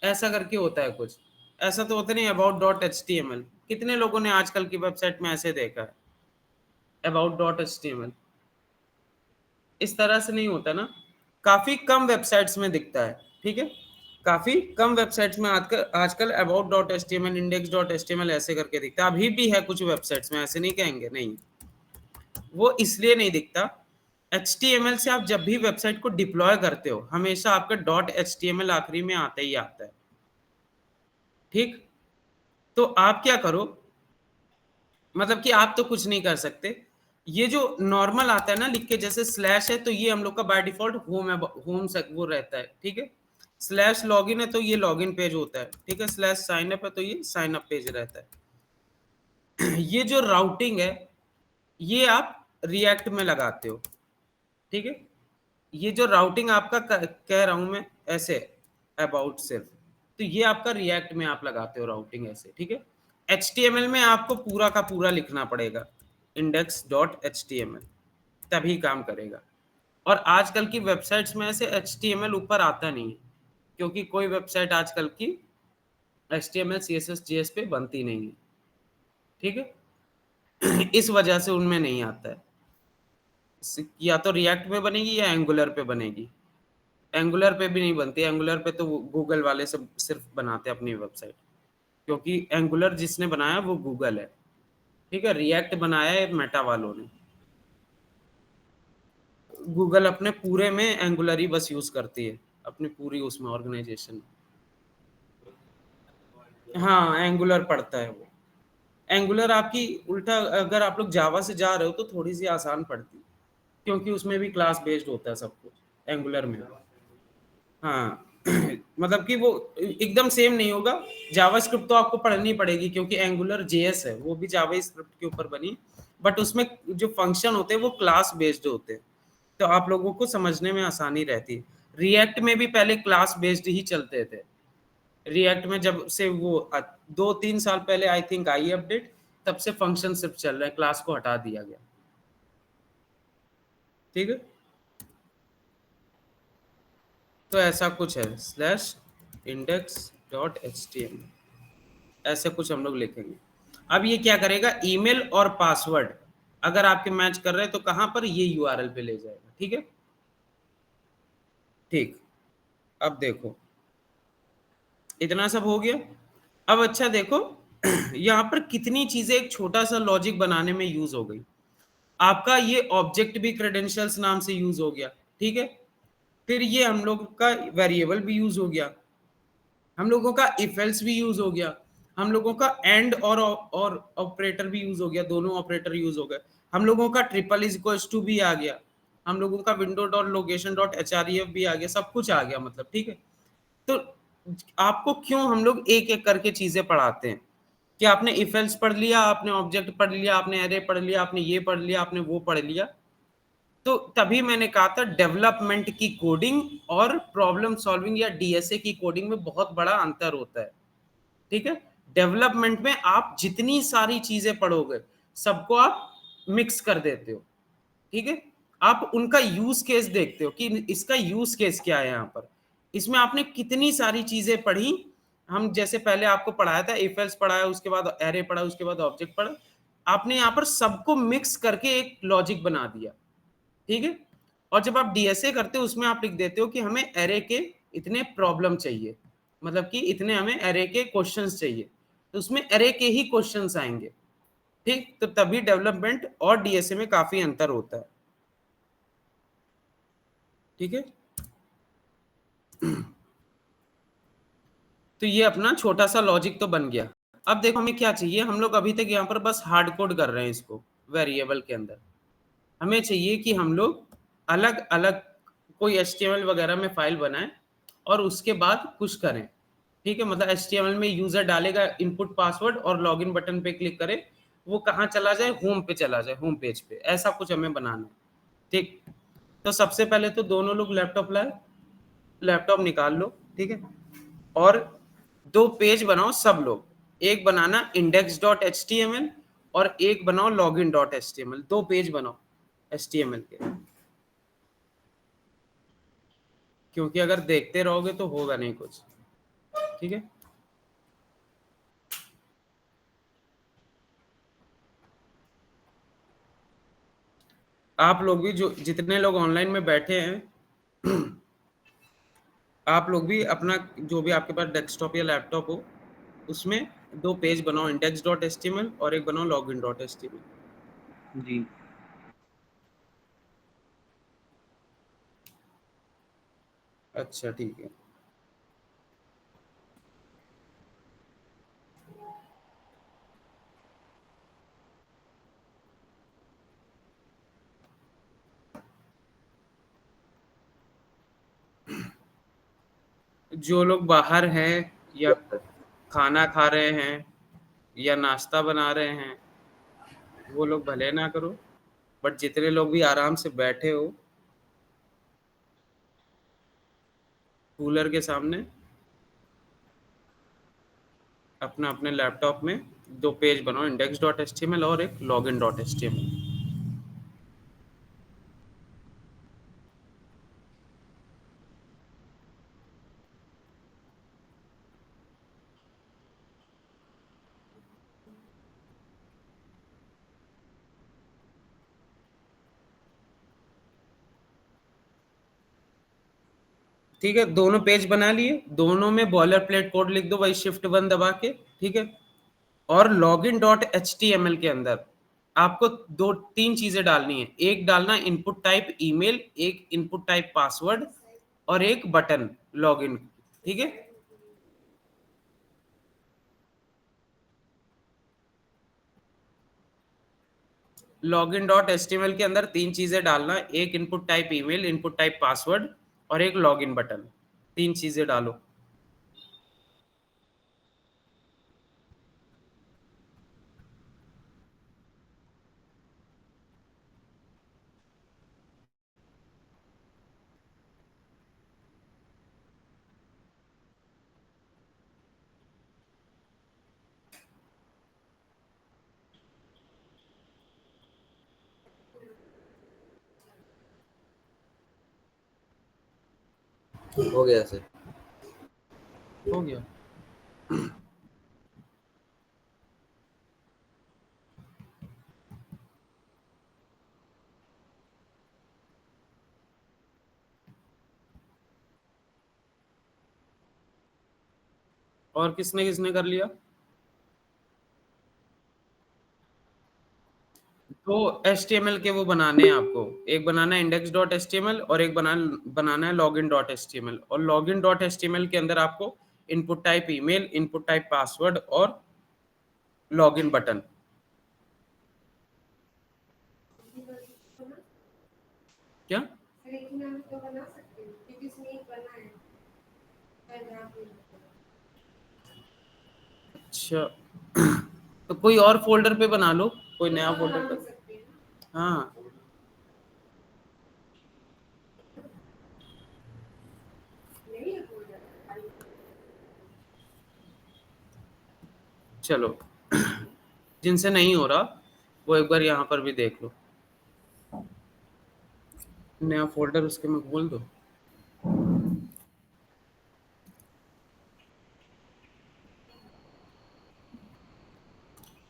Speaker 1: ऐसा करके होता है कुछ, ऐसा तो होता नहीं about.html, कितने लोगों ने आजकल की वेबसाइट में ऐसे देखा है about.html, इस तरह से नहीं होता ना, काफी कम वेबसाइट्स में दिखता है, ठीक है, काफी कम वेबसाइट्स में आजकल about.html index.html ऐसे करके दिखता है, अभी भी है कुछ वेबसाइट्स में, ऐसे नहीं कहेंगे नहीं, वो इसलिए नहीं दिखता, HTML से आप जब भी वेबसाइट को डिप्लॉय करते हो हमेशा आपका .html आखिरी में आता ही आता है, ठीक। तो आप क्या करो, मतलब कि आप तो कुछ नहीं कर सकते, ये जो नॉर्मल आता है ना लिख के, जैसे स्लैश है तो ये हम लोग का बाय डिफॉल्ट होम है, होम वो रहता है, ठीक है। स्लैश लॉगिन है तो ये लॉगिन पेज होता है, ठीक है। स्लैश साइन अप है तो ये साइन अप पेज रहता है। ये जो राउटिंग है ये आप रिएक्ट में लगाते हो, ठीक है। ये जो राउटिंग आपका कह रहा हूं मैं ऐसे अबाउट सिर्फ, तो ये आपका रिएक्ट में आप लगाते हो राउटिंग ऐसे, ठीक है। HTML में आपको पूरा का पूरा लिखना पड़ेगा index.html, तभी काम करेगा। और आजकल की वेबसाइट्स में ऐसे HTML ऊपर आता नहीं है, क्योंकि कोई वेबसाइट आजकल की HTML CSS JS पे बनती नहीं है, ठीक है। इस वजह से उनमें नहीं आता है, या तो रिएक्ट में बनेगी या एंगुलर पे बनेगी, एंगुलर पे भी नहीं बनती, एंगुलर पे तो गूगल वाले सब सिर्फ बनाते हैं अपनी वेबसाइट, क्योंकि एंगुलर जिसने बनाया वो गूगल है, ठीक है। रिएक्ट बनाया है मेटा वालों ने, गूगल अपने पूरे में एंगुलर ही बस यूज करती है अपनी पूरी उसमें ऑर्गेनाइजेशन, हाँ एंगुलर पड़ता है वो, एंगुलर आपकी उल्टा, अगर आप लोग जावा से जा रहे हो तो थोड़ी सी आसान पड़ती है, क्योंकि उसमें भी क्लास बेस्ड होता है सब कुछ एंगुलर में, हाँ। मतलब कि वो एकदम सेम नहीं होगा, जावास्क्रिप्ट तो आपको पढ़नी पड़ेगी क्योंकि एंगुलर JS है, वो भी जावा स्क्रिप्ट के ऊपर बनी, बट उसमें जो फंक्शन होते हैं वो क्लास बेस्ड होते हैं, तो आप लोगों को समझने में आसानी रहती है। रिएक्ट में भी पहले क्लास बेस्ड ही चलते थे, रिएक्ट में जब से वो 2-3 साल पहले आई थिंक आई अपडेट, तब से फंक्शन सिर्फ चल रहा है, क्लास को हटा दिया गया। ठीक है, तो ऐसा कुछ है slash index dot H T M, ऐसे कुछ हम लोग लिखेंगे। अब ये क्या करेगा, ईमेल और पासवर्ड अगर आपके मैच कर रहे हैं तो कहां पर, ये यूआरएल पे ले जाएगा। ठीक है, ठीक। अब देखो इतना सब हो गया। अब अच्छा देखो यहाँ पर कितनी चीजें एक छोटा सा लॉजिक बनाने में यूज हो गई। आपका ये ऑब्जेक्ट भी क्रेडेंशियल्स नाम से यूज हो गया। ठीक है, फिर ये हम लोग का वेरिएबल भी यूज हो गया, हम लोगों का इफ एल्स भी यूज हो गया, हम लोगों का एंड और ऑपरेटर भी यूज हो गया, दोनों ऑपरेटर यूज हो गए, हम लोगों का ट्रिपल इज इक्वल्स टू भी आ गया, हम लोगों का विंडो डॉट लोकेशन डॉट एचआरईएफ भी आ गया, सब कुछ आ गया मतलब। ठीक है, तो आपको क्यों हम लोग एक एक करके चीजें पढ़ाते हैं कि आपने इफ एल्स पढ़ लिया, आपने ऑब्जेक्ट पढ़ लिया, आपने एरे पढ़ लिया, आपने ये पढ़ लिया, आपने वो पढ़ लिया। तो तभी मैंने कहा था डेवलपमेंट की कोडिंग और प्रॉब्लम सॉल्विंग या डीएसए की कोडिंग में बहुत बड़ा अंतर होता है। ठीक है, डेवलपमेंट में आप जितनी सारी चीजें पढ़ोगे सबको आप मिक्स कर देते हो। ठीक है, आप उनका यूज केस देखते हो कि इसका यूज केस क्या है यहाँ पर, इसमें आपने कितनी सारी चीजें पढ़ी। हम जैसे पहले आपको पढ़ाया था इफ एल्स पढ़ाया, उसके बाद एरे पढ़ा, उसके बाद ऑब्जेक्ट पढ़ा, आपने यहाँ पर सबको मिक्स करके एक लॉजिक बना दिया। ठीक है, और जब आप डीएसए करते हो उसमें आप लिख देते हो कि हमें एरे के इतने प्रॉब्लम चाहिए, मतलब कि इतने हमें एरे के क्वेश्चंस चाहिए, तो उसमें एरे के ही क्वेश्चंस आएंगे। ठीक, तो तभी डेवलपमेंट और डीएसए में काफी अंतर होता है। ठीक है, तो ये अपना छोटा सा लॉजिक तो बन गया। अब देखो हमें क्या चाहिए, हम लोग अभी तक यहाँ पर बस हार्ड कोड कर रहे हैं इसको वेरिएबल के अंदर। हमें चाहिए कि हम लोग अलग अलग कोई HTML वगैरह में फाइल बनाएं और उसके बाद कुछ करें। ठीक है, मतलब HTML में यूजर डालेगा इनपुट पासवर्ड और लॉगिन बटन पे क्लिक करे, वो कहाँ चला जाए, होम पे चला जाए, होम पेज पे, ऐसा कुछ हमें बनाना है। ठीक, तो सबसे पहले तो दोनों लोग लैपटॉप लाए, लैपटॉप निकाल लो। ठीक है, और दो पेज बनाओ सब लोग, एक बनाना index dot H T M L और एक बनाओ login dot H T M L, दो पेज बनाओ HTML के, क्योंकि अगर देखते रहोगे तो होगा नहीं कुछ। ठीक है, आप लोग भी जो जितने लोग ऑनलाइन में बैठे हैं आप लोग भी अपना जो भी आपके पास डेस्कटॉप या लैपटॉप हो उसमें दो पेज बनाओ, index dot H T M L और एक बनाओ login dot H T M L.
Speaker 3: जी।
Speaker 1: अच्छा ठीक है, जो लोग बाहर हैं या खाना खा रहे हैं या नाश्ता बना रहे हैं वो लोग भले ना करो, बट जितने लोग भी आराम से बैठे हो कूलर के सामने अपना अपने लैपटॉप में दो पेज बनाओ, index dot H T M L और एक login dot H T M L. ठीक है, दोनों पेज बना लिए, दोनों में बॉयलर प्लेट कोड लिख दो वही शिफ्ट 1 दबा के। ठीक है, और login dot H T M L के अंदर आपको दो तीन चीजें डालनी है, एक डालना इनपुट टाइप ईमेल, एक इनपुट टाइप पासवर्ड और एक बटन लॉगिन। ठीक है, login dot H T M L के अंदर तीन चीजें डालना, एक input type email, input type password और एक लॉगिन बटन, तीन चीजें डालो।
Speaker 2: हो गया सर।
Speaker 1: हो गया। और किसने किसने कर लिया? तो HTML के वो बनाने हैं आपको, एक बनाना है index.html और एक बनाना है login.html। और login.html के अंदर आपको input type email, input type password और लॉगिन बटन। क्या?
Speaker 5: लेकिन हम तो बना सकते हैं क्योंकि इसमें एक बना है पैराग्राफ में।
Speaker 1: अच्छा, तो कोई और फोल्डर पे बना लो, कोई नया
Speaker 5: तो
Speaker 1: फोल्डर
Speaker 5: बना
Speaker 1: पे।
Speaker 5: सकते हैं।
Speaker 1: हाँ,
Speaker 5: नहीं है folder।
Speaker 1: चलो, जिनसे नहीं हो रहा वो एक बार यहाँ पर भी देख लो। नया फोल्डर उसके में खोल दो।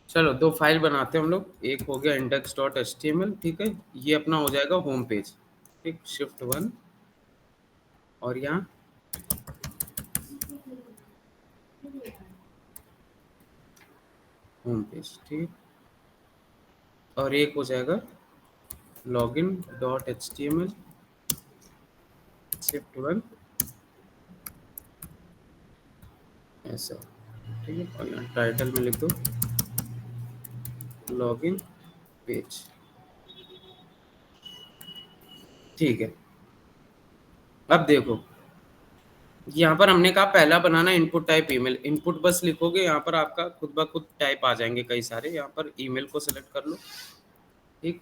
Speaker 1: चलो, दो फाइल बनाते हैं हम लोग। एक हो गया index.html, ठीक है, ये अपना हो जाएगा होम पेज। ठीक, Shift 1 और यहाँ होम पेज, ठीक। और एक हो जाएगा login.html, Shift 1 ऐसा, ठीक है। और यहाँ टाइटल में लिख दो लॉगिन पेज, ठीक है। अब देखो, यहाँ पर हमने कहा पहला बनाना इनपुट टाइप ईमेल। इनपुट बस लिखोगे, यहाँ पर आपका खुद ब खुद टाइप आ जाएंगे कई सारे। यहाँ पर ईमेल को सिलेक्ट कर लो, ठीक।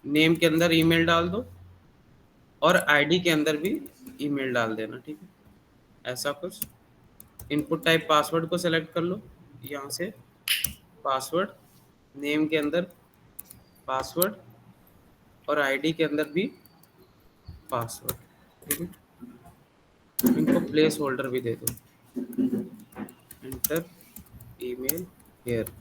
Speaker 1: नेम के अंदर ईमेल डाल दो और आईडी के अंदर भी ईमेल डाल देना, ठीक है, ऐसा कुछ। इनपुट टाइप पासवर्ड को सिलेक्ट कर लो, यहाँ से पासवर्ड, नेम के अंदर पासवर्ड और आईडी के अंदर भी पासवर्ड, ठीक है। इनको प्लेस होल्डर भी दे दो, एंटर ईमेल हेयर।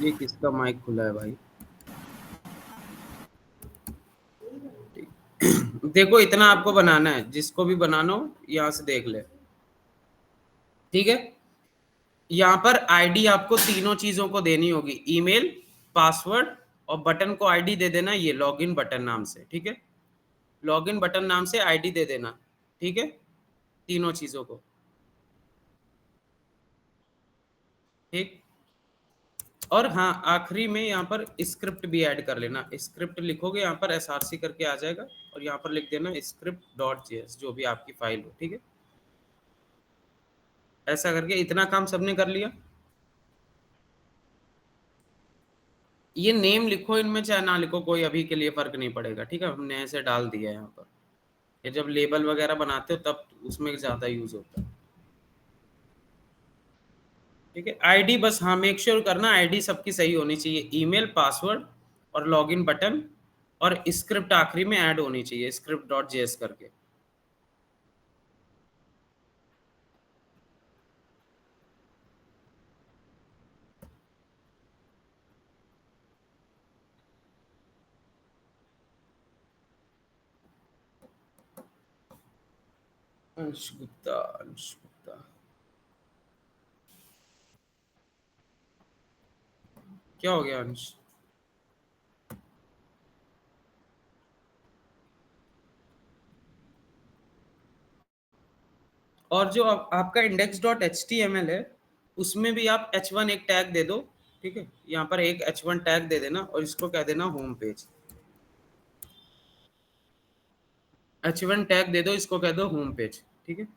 Speaker 1: ये किसका माइक खुला है भाई? देखो, इतना आपको बनाना है, जिसको भी बनाना हो यहाँ से देख ले, ठीक है। यहाँ पर आईडी आपको तीनों चीजों को देनी होगी, ईमेल, पासवर्ड और बटन को आईडी दे देना ये लॉगिन बटन नाम से, ठीक है। लॉगिन बटन नाम से आईडी दे देना, ठीक है, तीनों चीजों को, ठीक। और हाँ, आखिरी में यहाँ पर स्क्रिप्ट भी ऐड कर लेना। स्क्रिप्ट लिखोगे यहाँ पर src करके आ जाएगा और यहाँ पर लिख देना script.js, जो भी आपकी फाइल हो, ठीक है। ऐसा करके इतना काम सबने कर लिया। ये नेम लिखो इनमें, चाहे ना लिखो, कोई अभी के लिए फर्क नहीं पड़ेगा, ठीक है। हमने ऐसे डाल दिया है यहाँ पर। ये जब लेबल वगैरह बनाते हो तब उसमें ज्यादा यूज होता है, ठीक है। आईडी बस, हाँ, मेक श्योर करना आईडी सबकी सही होनी चाहिए, ईमेल, पासवर्ड और लॉगिन बटन, और स्क्रिप्ट आखिरी में ऐड होनी चाहिए script.js करके। अंश गुप्ता, अंश गुप्ता, क्या हो गया अंश? और जो आपका index.html है, उसमें भी आप h1 एक टैग दे दो, ठीक है। यहाँ पर एक h1 टैग दे देना और इसको कह देना होम पेज। h1 टैग दे दो, इसको कह दो होम पेज, ठीक है।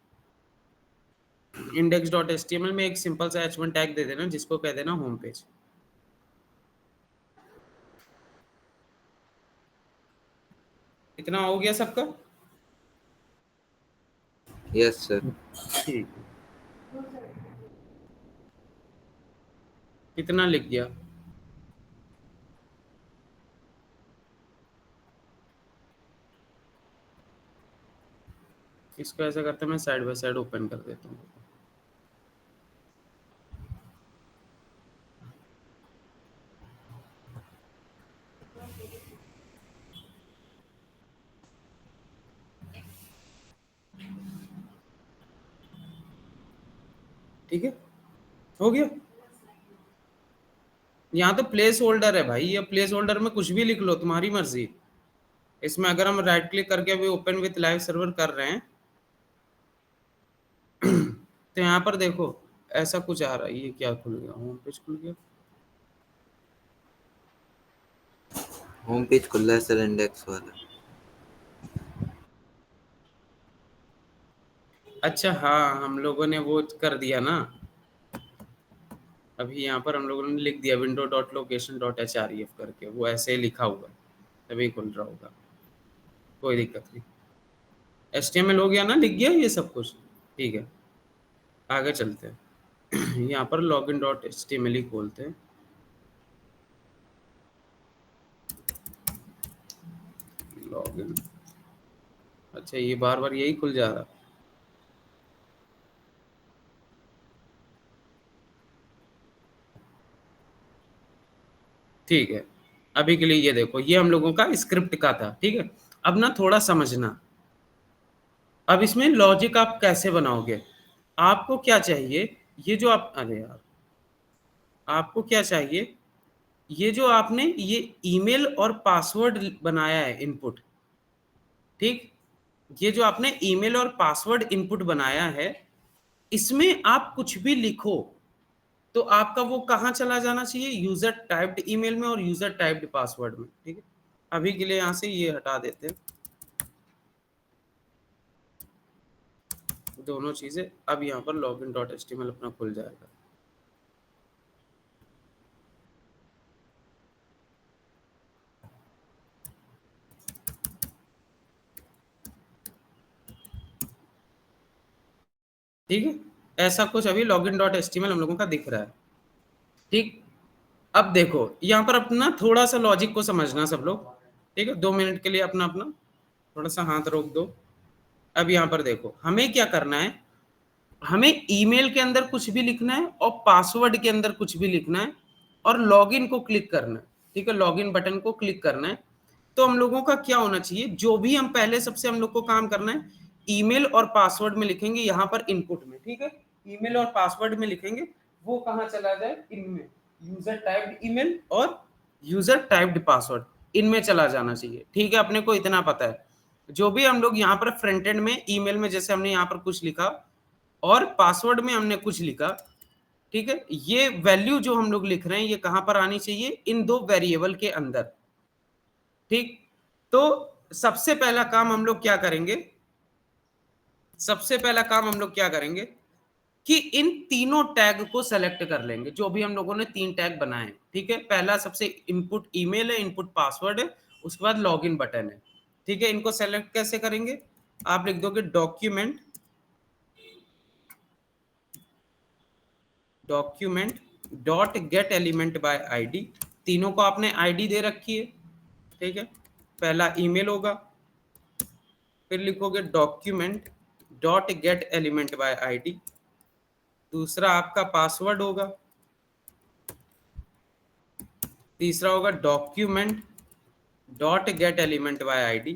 Speaker 1: इंडेक्स डॉट एचटीएमएल में एक सिंपल सा h1 टैग दे देना जिसको कह देना होम पेज। इतना हो गया सबका?
Speaker 2: Yes sir.
Speaker 1: ठीक, कितना लिख गया? इसको ऐसा करते हैं, मैं साइड बाय साइड ओपन कर देता हूँ। ठीक है, हो गया। यहाँ तो प्लेस होल्डर है भाई, ये प्लेस होल्डर में कुछ भी लिख लो, तुम्हारी मर्जी। इसमें अगर हम राइट क्लिक करके अभी ओपन विथ लाइव सर्वर कर रहे हैं तो यहाँ पर देखो ऐसा कुछ आ रहा है। ये क्या खुल गया? होम पेज खुल गया।
Speaker 2: होम पेज खुल रहा है सर, इंडेक्स वाला।
Speaker 1: अच्छा हाँ, हम लोगों ने वो कर दिया ना, अभी यहाँ पर हम लोगों ने लिख दिया window dot location dot href करके, वो ऐसे ही लिखा हुआ तभी खुल रहा होगा, कोई दिक्कत नहीं। HTML हो गया ना, लिख गया ये सब कुछ, ठीक है। आगे चलते हैं यहाँ पर लॉगिन डॉट HTML ही खोलते हैं। लॉगिन, अच्छा ये बार बार यही खुल जा रहा। ठीक है, अभी के लिए ये देखो, ये हम लोगों का स्क्रिप्ट का था, ठीक है। अब ना थोड़ा समझना, अब इसमें लॉजिक आप कैसे बनाओगे। आपको क्या चाहिए, ये जो आप, अरे यार, आपको क्या चाहिए, ये जो आपने ये ईमेल और पासवर्ड बनाया है इनपुट, ठीक, ये जो आपने ईमेल और पासवर्ड इनपुट बनाया है, इसमें आप कुछ भी लिखो तो आपका वो कहाँ चला जाना चाहिए, यूजर टाइप्ड ईमेल में और यूजर टाइप्ड पासवर्ड में, ठीक है। अभी के लिए यहाँ से ये हटा देते हैं दोनों चीजें। अब यहाँ पर लॉगिन डॉट एचटीएमएल अपना खुल जाएगा। ठीक है, ऐसा कुछ अभी लॉगिन डॉट एचटीएमएल हम लोगों का दिख रहा है, ठीक। अब देखो यहाँ पर अपना थोड़ा सा लॉजिक को समझना सब लोग, ठीक है। 2 मिनट के लिए अपना अपना थोड़ा सा हाथ रोक दो। अब यहाँ पर देखो हमें क्या करना है, हमें ईमेल के अंदर कुछ भी लिखना है और पासवर्ड के अंदर कुछ भी लिखना है और लॉगिन को क्लिक करना है, ठीक है। लॉगिन बटन को क्लिक करना है। तो हम लोगों का क्या होना चाहिए, जो भी हम पहले सबसे हम लोग को काम करना है, ईमेल और पासवर्ड में लिखेंगे यहाँ पर इनपुट में, ठीक है। ईमेल और पासवर्ड में लिखेंगे, वो कहाँ चला जाए, इनमें, यूजर टाइप्ड ईमेल और यूजर टाइप्ड पासवर्ड, इनमें चला जाना चाहिए, ठीक है। अपने को इतना पता है। जो भी हम लोग यहाँ पर फ्रंट एंड में ईमेल में जैसे हमने यहाँ पर कुछ लिखा और पासवर्ड में हमने कुछ लिखा, ठीक है, ये वैल्यू जो हम लोग लिख रहे हैं ये कहां पर आनी चाहिए, इन 2 वेरिएबल के अंदर, ठीक। तो सबसे पहला काम हम लोग क्या करेंगे, सबसे पहला काम हम लोग क्या करेंगे कि इन तीनों टैग को सेलेक्ट कर लेंगे, जो भी हम लोगों ने 3 टैग बनाए, ठीक है। पहला सबसे इनपुट ईमेल है, इनपुट पासवर्ड है, उसके बाद लॉगिन बटन है, ठीक है। इनको सेलेक्ट कैसे करेंगे, आप लिख दोगे document dot get element bye ID, तीनों को आपने आईडी दे रखी है, ठीक है। पहला ईमेल होगा, फिर लिखोगे document dot get element bye ID, दूसरा आपका पासवर्ड होगा, तीसरा होगा document dot get element bye ID,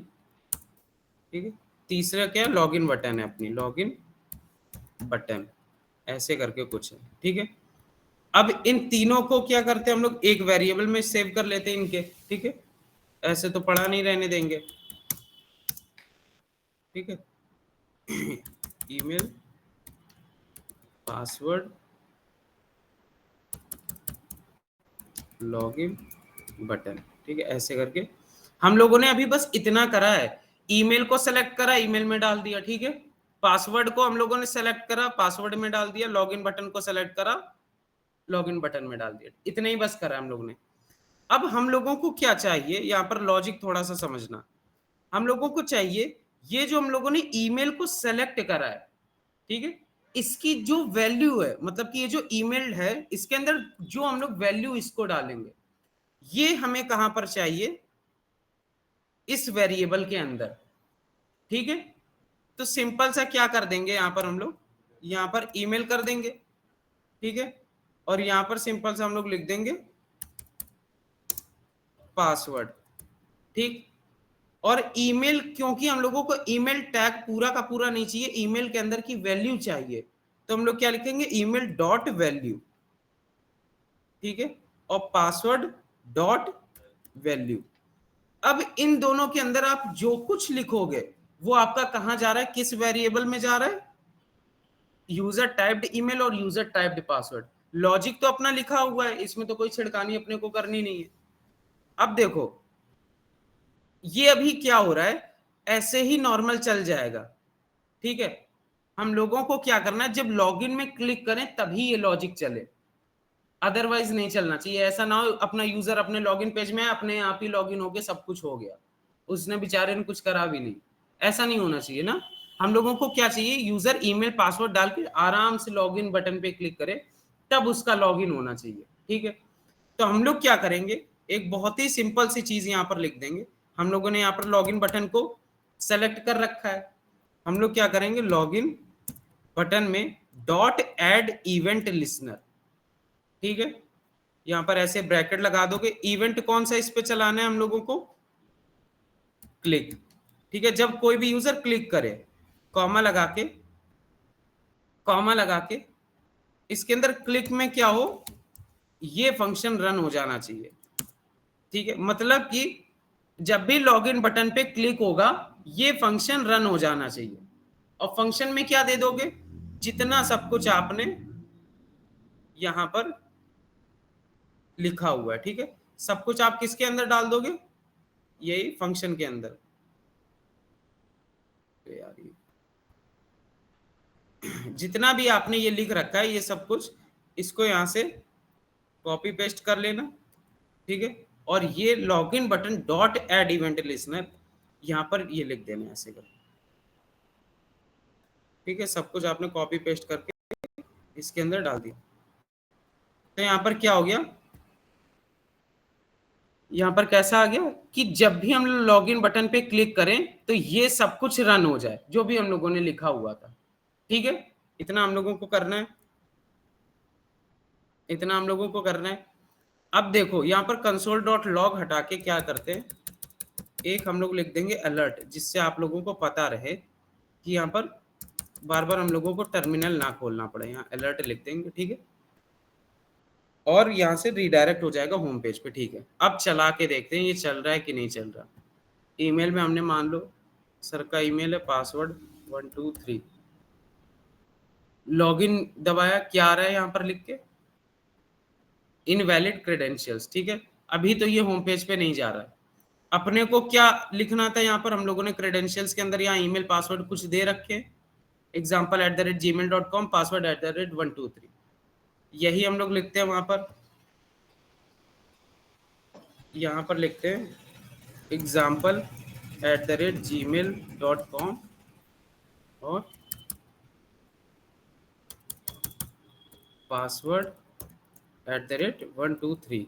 Speaker 1: ठीक है। तीसरा क्या है, लॉगिन बटन है अपनी, लॉगिन बटन, ऐसे करके कुछ है, ठीक है। अब इन तीनों को क्या करते हैं हम लोग, एक वेरिएबल में सेव कर लेते हैं इनके, ठीक है। ऐसे तो पढ़ा नहीं रहने देंगे, ठीक है। ईमेल पासवर्ड लॉगिन बटन, ठीक है। ऐसे करके हम लोगों ने अभी बस इतना करा है, ईमेल को सेलेक्ट करा, ईमेल में डाल दिया, ठीक है। पासवर्ड को हम लोगों ने सेलेक्ट करा, पासवर्ड में डाल दिया, लॉगिन बटन को सेलेक्ट करा, लॉगिन बटन में डाल दिया, इतना ही बस करा हम लोगों ने। अब हम लोगों को क्या चाहिए, यहाँ पर लॉजिक थोड़ा सा समझना। हम लोगों को चाहिए ये जो हम लोगों ने ईमेल को सेलेक्ट करा है, ठीक है, इसकी जो वैल्यू है, मतलब कि ये जो ईमेल है इसके अंदर जो हम लोग वैल्यू इसको डालेंगे, ये हमें कहां पर चाहिए, इस वेरिएबल के अंदर, ठीक है। तो सिंपल सा क्या कर देंगे, यहां पर हम लोग यहां पर ईमेल कर देंगे, ठीक है, और यहां पर सिंपल सा हम लोग लिख देंगे पासवर्ड, ठीक। और ईमेल, क्योंकि हम लोगों को ईमेल टैग पूरा का पूरा नहीं चाहिए, ईमेल के अंदर की वैल्यू चाहिए, तो हम लोग क्या लिखेंगे, ईमेल डॉट वैल्यू, ठीक है, और पासवर्ड डॉट वैल्यू। अब इन दोनों के अंदर आप जो कुछ लिखोगे वो आपका कहां जा रहा है, किस वेरिएबल में जा रहा है, यूजर टाइप्ड ईमेल और यूजर टाइप्ड पासवर्ड। लॉजिक तो अपना लिखा हुआ है, इसमें तो कोई छिड़कानी अपने को करनी नहीं है। अब देखो ये अभी क्या हो रहा है, ऐसे ही नॉर्मल चल जाएगा, ठीक है। हम लोगों को क्या करना है, जब लॉगिन में क्लिक करें तभी ये लॉजिक चले, अदरवाइज नहीं चलना चाहिए। ऐसा ना हो अपना यूजर अपने लॉगिन पेज में अपने आप ही लॉगिन हो गया, सब कुछ हो गया, उसने बेचारे ने कुछ करा भी नहीं, ऐसा नहीं होना चाहिए ना। हम लोगों को क्या चाहिए, यूजर ईमेल पासवर्ड डाल के आराम से लॉगिन बटन पे क्लिक करे तब उसका लॉगिन होना चाहिए, ठीक है। तो हम लोग क्या करेंगे, एक बहुत ही सिंपल सी चीज यहाँ पर लिख देंगे। हम लोगों ने यहाँ पर लॉगिन बटन को सेलेक्ट कर रखा है, हम लोग क्या करेंगे, लॉगिन बटन में डॉट एड इवेंट लिसनर, ठीक है, यहां पर ऐसे ब्रैकेट लगा दोगे, इवेंट कौन सा इस पे चलाना है हम लोगों को, क्लिक, ठीक है। जब कोई भी यूजर क्लिक करे, कॉमा लगा के इसके अंदर क्लिक में क्या हो, ये फंक्शन रन हो जाना चाहिए, ठीक है। मतलब कि जब भी लॉगिन बटन पे क्लिक होगा ये फंक्शन रन हो जाना चाहिए। और फंक्शन में क्या दे दोगे, जितना सब कुछ आपने यहां पर लिखा हुआ है, ठीक है, सब कुछ आप किसके अंदर डाल दोगे, यही फंक्शन के अंदर। तो यार जितना भी आपने ये लिख रखा है ये सब कुछ, इसको यहां से कॉपी पेस्ट कर लेना, ठीक है। और ये login button dot add event listener यहां पर ये लिख देना ऐसे कर, ठीक है। सब कुछ आपने कॉपी पेस्ट करके इसके अंदर डाल दिया। तो यहां पर क्या हो गया, यहां पर कैसा आ गया कि जब भी हम लॉगिन बटन पे क्लिक करें तो ये सब कुछ रन हो जाए जो भी हम लोगों ने लिखा हुआ था, ठीक है। इतना हम लोगों को करना है, इतना हम लोगों को करना है। अब देखो यहाँ पर कंसोल डॉट लॉग हटा के क्या करते हैं, एक हम लोग लिख देंगे अलर्ट, जिससे आप लोगों को पता रहे कि यहाँ पर बार बार हम लोगों को टर्मिनल ना खोलना पड़े, यहाँ अलर्ट लिख देंगे, ठीक है। और यहाँ से रिडायरेक्ट हो जाएगा होम पेज पे, ठीक है। अब चला के देखते हैं ये चल रहा है कि नहीं चल रहा। ईमेल में हमने मान लो सर का ईमेल है पासवर्ड 1 2 3, लॉगिन दबाया, क्या आ रहा है यहाँ पर लिख के, इनवैलिड क्रेडेंशियल्स, ठीक है। अभी तो ये होम पेज पे नहीं जा रहा है। अपने को क्या लिखना था, यहाँ पर हम लोगों ने क्रेडेंशियल्स के अंदर यहाँ ईमेल पासवर्ड कुछ दे रखे, example@gmail.com, पासवर्ड @123, यही हम लोग लिखते हैं वहां पर। यहाँ पर लिखते हैं example@gmail.com और पासवर्ड @123,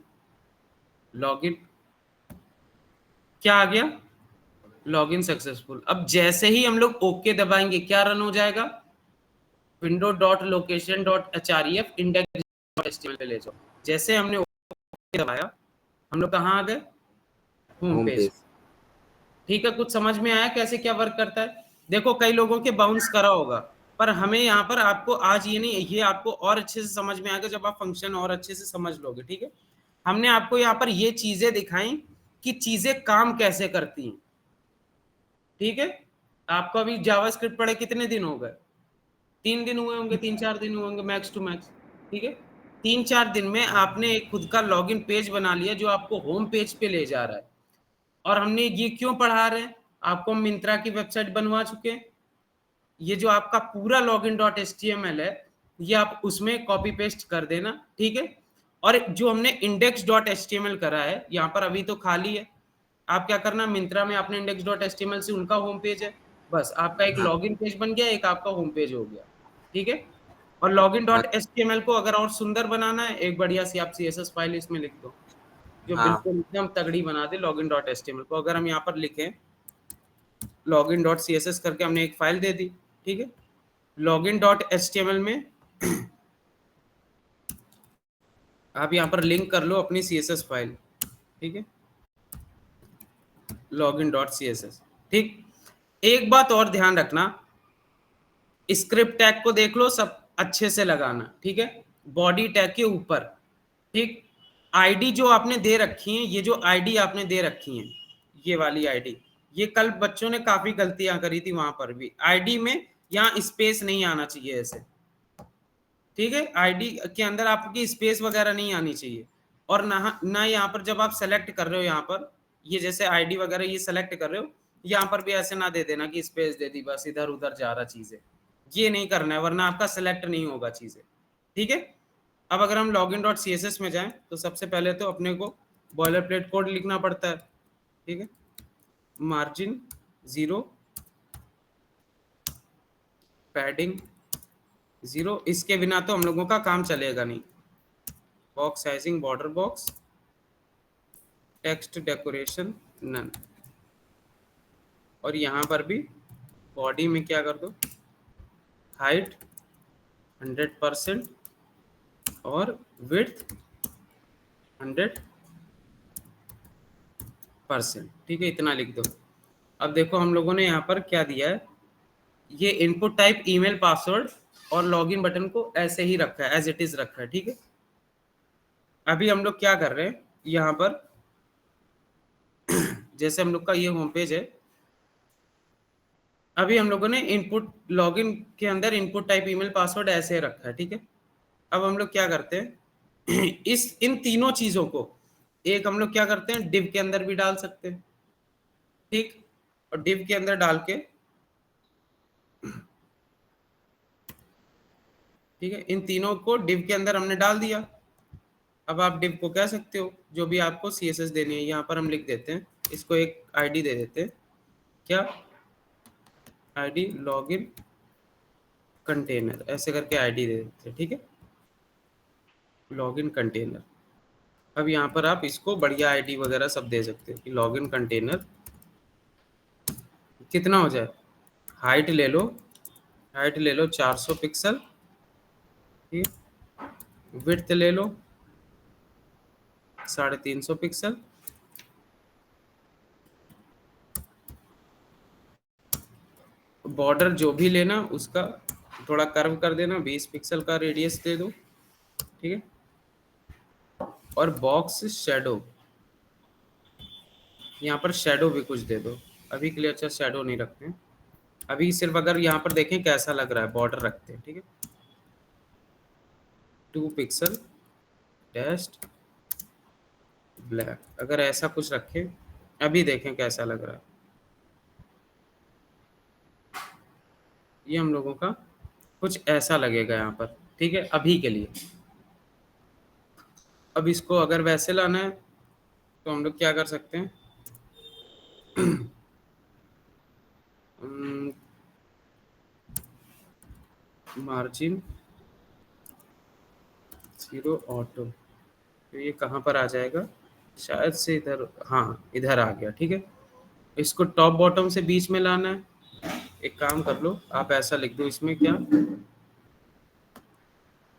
Speaker 1: लॉगिन, क्या आ गया, लॉगिन सक्सेसफुल। अब जैसे ही हम लोग ओके दबाएंगे क्या रन हो जाएगा, window.location.href index.html पे ले जाओ। जैसे हमने ओके दबाया हम लोग कहाँ आ गए, होम पेज, ठीक है। कुछ समझ में आया कैसे क्या वर्क करता है। देखो कई लोगों के बाउंस करा होगा, पर हमें यहाँ पर आपको आज ये नहीं, ये आपको और अच्छे से समझ में आएगा जब आप फंक्शन और अच्छे से समझ लोगे, ठीक है। हमने आपको यहाँ पर ये चीजें दिखाई कि चीजें काम कैसे करती हैं, ठीक है। आपको अभी जावास्क्रिप्ट पढ़े कितने दिन हो गए, 3 दिन हुए होंगे, 3-4 दिन हुए होंगे मैक्स टू मैक्स, ठीक है। 3-4 दिन में आपने एक खुद का लॉगिन पेज बना लिया जो आपको होम पेज पे ले जा रहा है। और हमने ये क्यों पढ़ा रहे हैं, आपको मिंत्रा की वेबसाइट बनवा चुके हैं, ये जो आपका पूरा लॉगिन डॉट एचटीएमएल है ये आप उसमें कॉपी पेस्ट कर देना, ठीक है। और जो हमने इंडेक्स डॉट एचटीएमएल करा है यहाँ पर अभी तो खाली है, आप क्या करना, मिंत्रा में आपने इंडेक्स डॉट एचटीएमएल से उनका होम पेज है, बस आपका एक
Speaker 2: हाँ।
Speaker 1: लॉगिन पेज बन गया, एक आपका होम पेज हो गया, ठीक है। और लॉगिन डॉट एचटीएमएल को अगर और सुंदर बनाना है, एक बढ़िया सी आप सीएसएस फाइल इसमें लिख दो जो
Speaker 2: हाँ।
Speaker 1: बिल्कुल एकदम तगड़ी बना दे लॉगिन डॉट एचटीएमएल को। अगर हम यहाँ पर लिखें लॉगिन डॉट सीएसएस करके हमने एक फाइल दे दी, ठीक है। लॉगिन डॉट एचटीएमएल में आप यहाँ पर लिंक कर लो अपनी सीएसएस फाइल, ठीक है, लॉगिन डॉट सीएसएस, ठीक। एक बात और ध्यान रखना, स्क्रिप्ट टैग को देख लो सब अच्छे से लगाना, ठीक है, बॉडी टैग के ऊपर, ठीक। आईडी जो आपने दे रखी है, ये जो आईडी आपने दे रखी है, ये वाली आईडी, ये कल बच्चों ने काफी गलतियां करी थी, वहां पर भी आईडी में यहाँ स्पेस नहीं आना चाहिए ऐसे, ठीक है। आईडी के अंदर आपकी स्पेस वगैरह नहीं आनी चाहिए। और ना यहाँ पर जब आप सेलेक्ट कर रहे हो, यहाँ पर ये जैसे आईडी वगैरह ये सेलेक्ट कर रहे हो, यहाँ पर भी ऐसे ना दे देना कि स्पेस दे दी बस इधर उधर जा रहा चीजें, ये नहीं करना है वरना आपका सेलेक्ट नहीं होगा चीजें, ठीक है। अब अगर हम लॉगिन डॉट सीएसएस में जाएं तो सबसे पहले तो अपने को बॉयलर प्लेट कोड लिखना पड़ता है, ठीक है, मार्जिन 0, पैडिंग 0, इसके बिना तो हम लोगों का काम चलेगा नहीं। Box sizing border box, text decoration none, और यहाँ पर भी बॉडी में क्या कर दो, हाइट 100% और विड्थ 100%, ठीक है, इतना लिख दो। अब देखो हम लोगों ने यहाँ पर क्या दिया है, ये इनपुट टाइप ईमेल पासवर्ड और लॉगिन बटन को ऐसे ही रखा है, एज इट इज रखा है, ठीक है। अभी हम लोग क्या कर रहे हैं, यहाँ पर जैसे हम लोग का ये होम पेज है, अभी हम लोगों ने इनपुट लॉगिन के अंदर इनपुट टाइप ईमेल पासवर्ड ऐसे रखा है, ठीक है। अब हम लोग क्या करते हैं इन तीनों चीजों को एक हम लोग क्या करते हैं, डिव के अंदर भी डाल सकते हैं, ठीक। और डिव के अंदर डाल के, ठीक है, इन तीनों को डिव के अंदर हमने डाल दिया। अब आप डिव को कह सकते हो जो भी आपको सीएसएस देनी है, यहाँ पर हम लिख देते हैं, इसको एक आईडी दे देते हैं, क्या, आईडी लॉगिन कंटेनर, ऐसे करके आईडी दे देते हैं, ठीक है, लॉगिन कंटेनर। अब यहाँ पर आप इसको बढ़िया आईडी वगैरह सब दे सकते हो कि लॉगिन कंटेनर कितना हो जाए, हाइट ले लो, हाइट ले लो 400 पिक्सल, ठीक, विड्थ ले लो 350 पिक्सल, बॉर्डर जो भी लेना उसका थोड़ा कर्व कर देना, 20 पिक्सल का रेडियस दे दो, ठीक है। और बॉक्स शेडो, यहाँ पर शेडो भी कुछ दे दो, अभी के लिए अच्छा शेडो नहीं रखते हैं, अभी सिर्फ अगर यहाँ पर देखें कैसा लग रहा है बॉर्डर रखते हैं, ठीक है। 2 पिक्सल टेस्ट ब्लैक, अगर ऐसा कुछ रखें, अभी देखें कैसा लग रहा है, ये हम लोगों का कुछ ऐसा लगेगा यहाँ पर, ठीक है, अभी के लिए। अब इसको अगर वैसे लाना है तो हम लोग क्या कर सकते हैं मार्जिन 0 ऑटो, तो ये कहाँ पर आ जाएगा, शायद से इधर, हाँ इधर आ गया, ठीक है। इसको टॉप बॉटम से बीच में लाना है, एक काम कर लो आप ऐसा लिख दो, इसमें क्या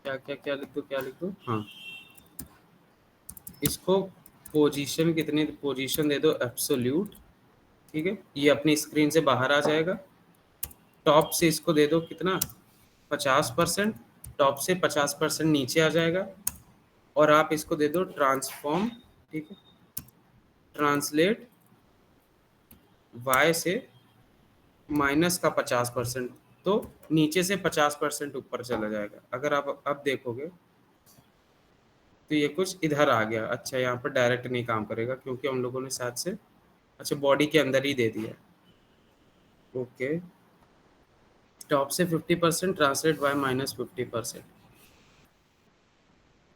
Speaker 1: क्या क्या क्या लिख दो, क्या लिख दो, हाँ इसको पोजीशन, कितनी पोजीशन दे दो, एब्सोल्यूट, ठीक है, ये अपनी स्क्रीन से बाहर आ जाएगा। टॉप से इसको दे दो कितना, 50%, टॉप से 50% नीचे आ जाएगा। और आप इसको दे दो ट्रांसफॉर्म, ठीक है, ट्रांसलेट y से माइनस का 50%, तो नीचे से 50% ऊपर चला जाएगा। अगर आप अब देखोगे तो ये कुछ इधर आ गया। अच्छा यहाँ पर डायरेक्ट नहीं काम करेगा क्योंकि हम लोगों ने साथ से, अच्छा बॉडी के अंदर ही दे दिया, ओके टॉप से 50% ट्रांसलेट बाय -50%।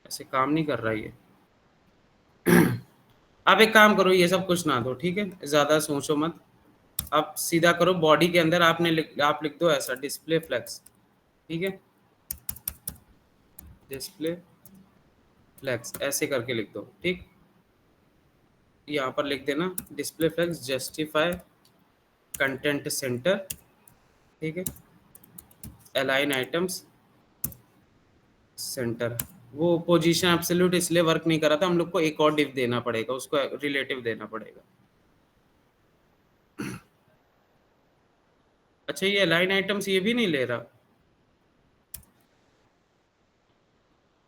Speaker 1: ऐसे काम नहीं कर रहा ये। आप एक काम करो, ये सब कुछ ना दो, ठीक है, ज़्यादा सोचो मत। आप सीधा करो, बॉडी के अंदर आप लिख दो ऐसा, डिस्प्ले फ्लेक्स, ठीक है, डिस्प्ले फ्लेक्स ऐसे करके लिख दो, ठीक। यहाँ पर लिख देना display flex justify content center, ठीक है, अलाइन आइटम्स सेंटर। वो पोजीशन एब्सोल्यूट इसलिए वर्क नहीं कर रहा था, हम लोग को एक और डिव देना पड़ेगा, उसको रिलेटिव देना पड़ेगा। अच्छा, ये अलाइन आइटम्स ये भी नहीं ले रहा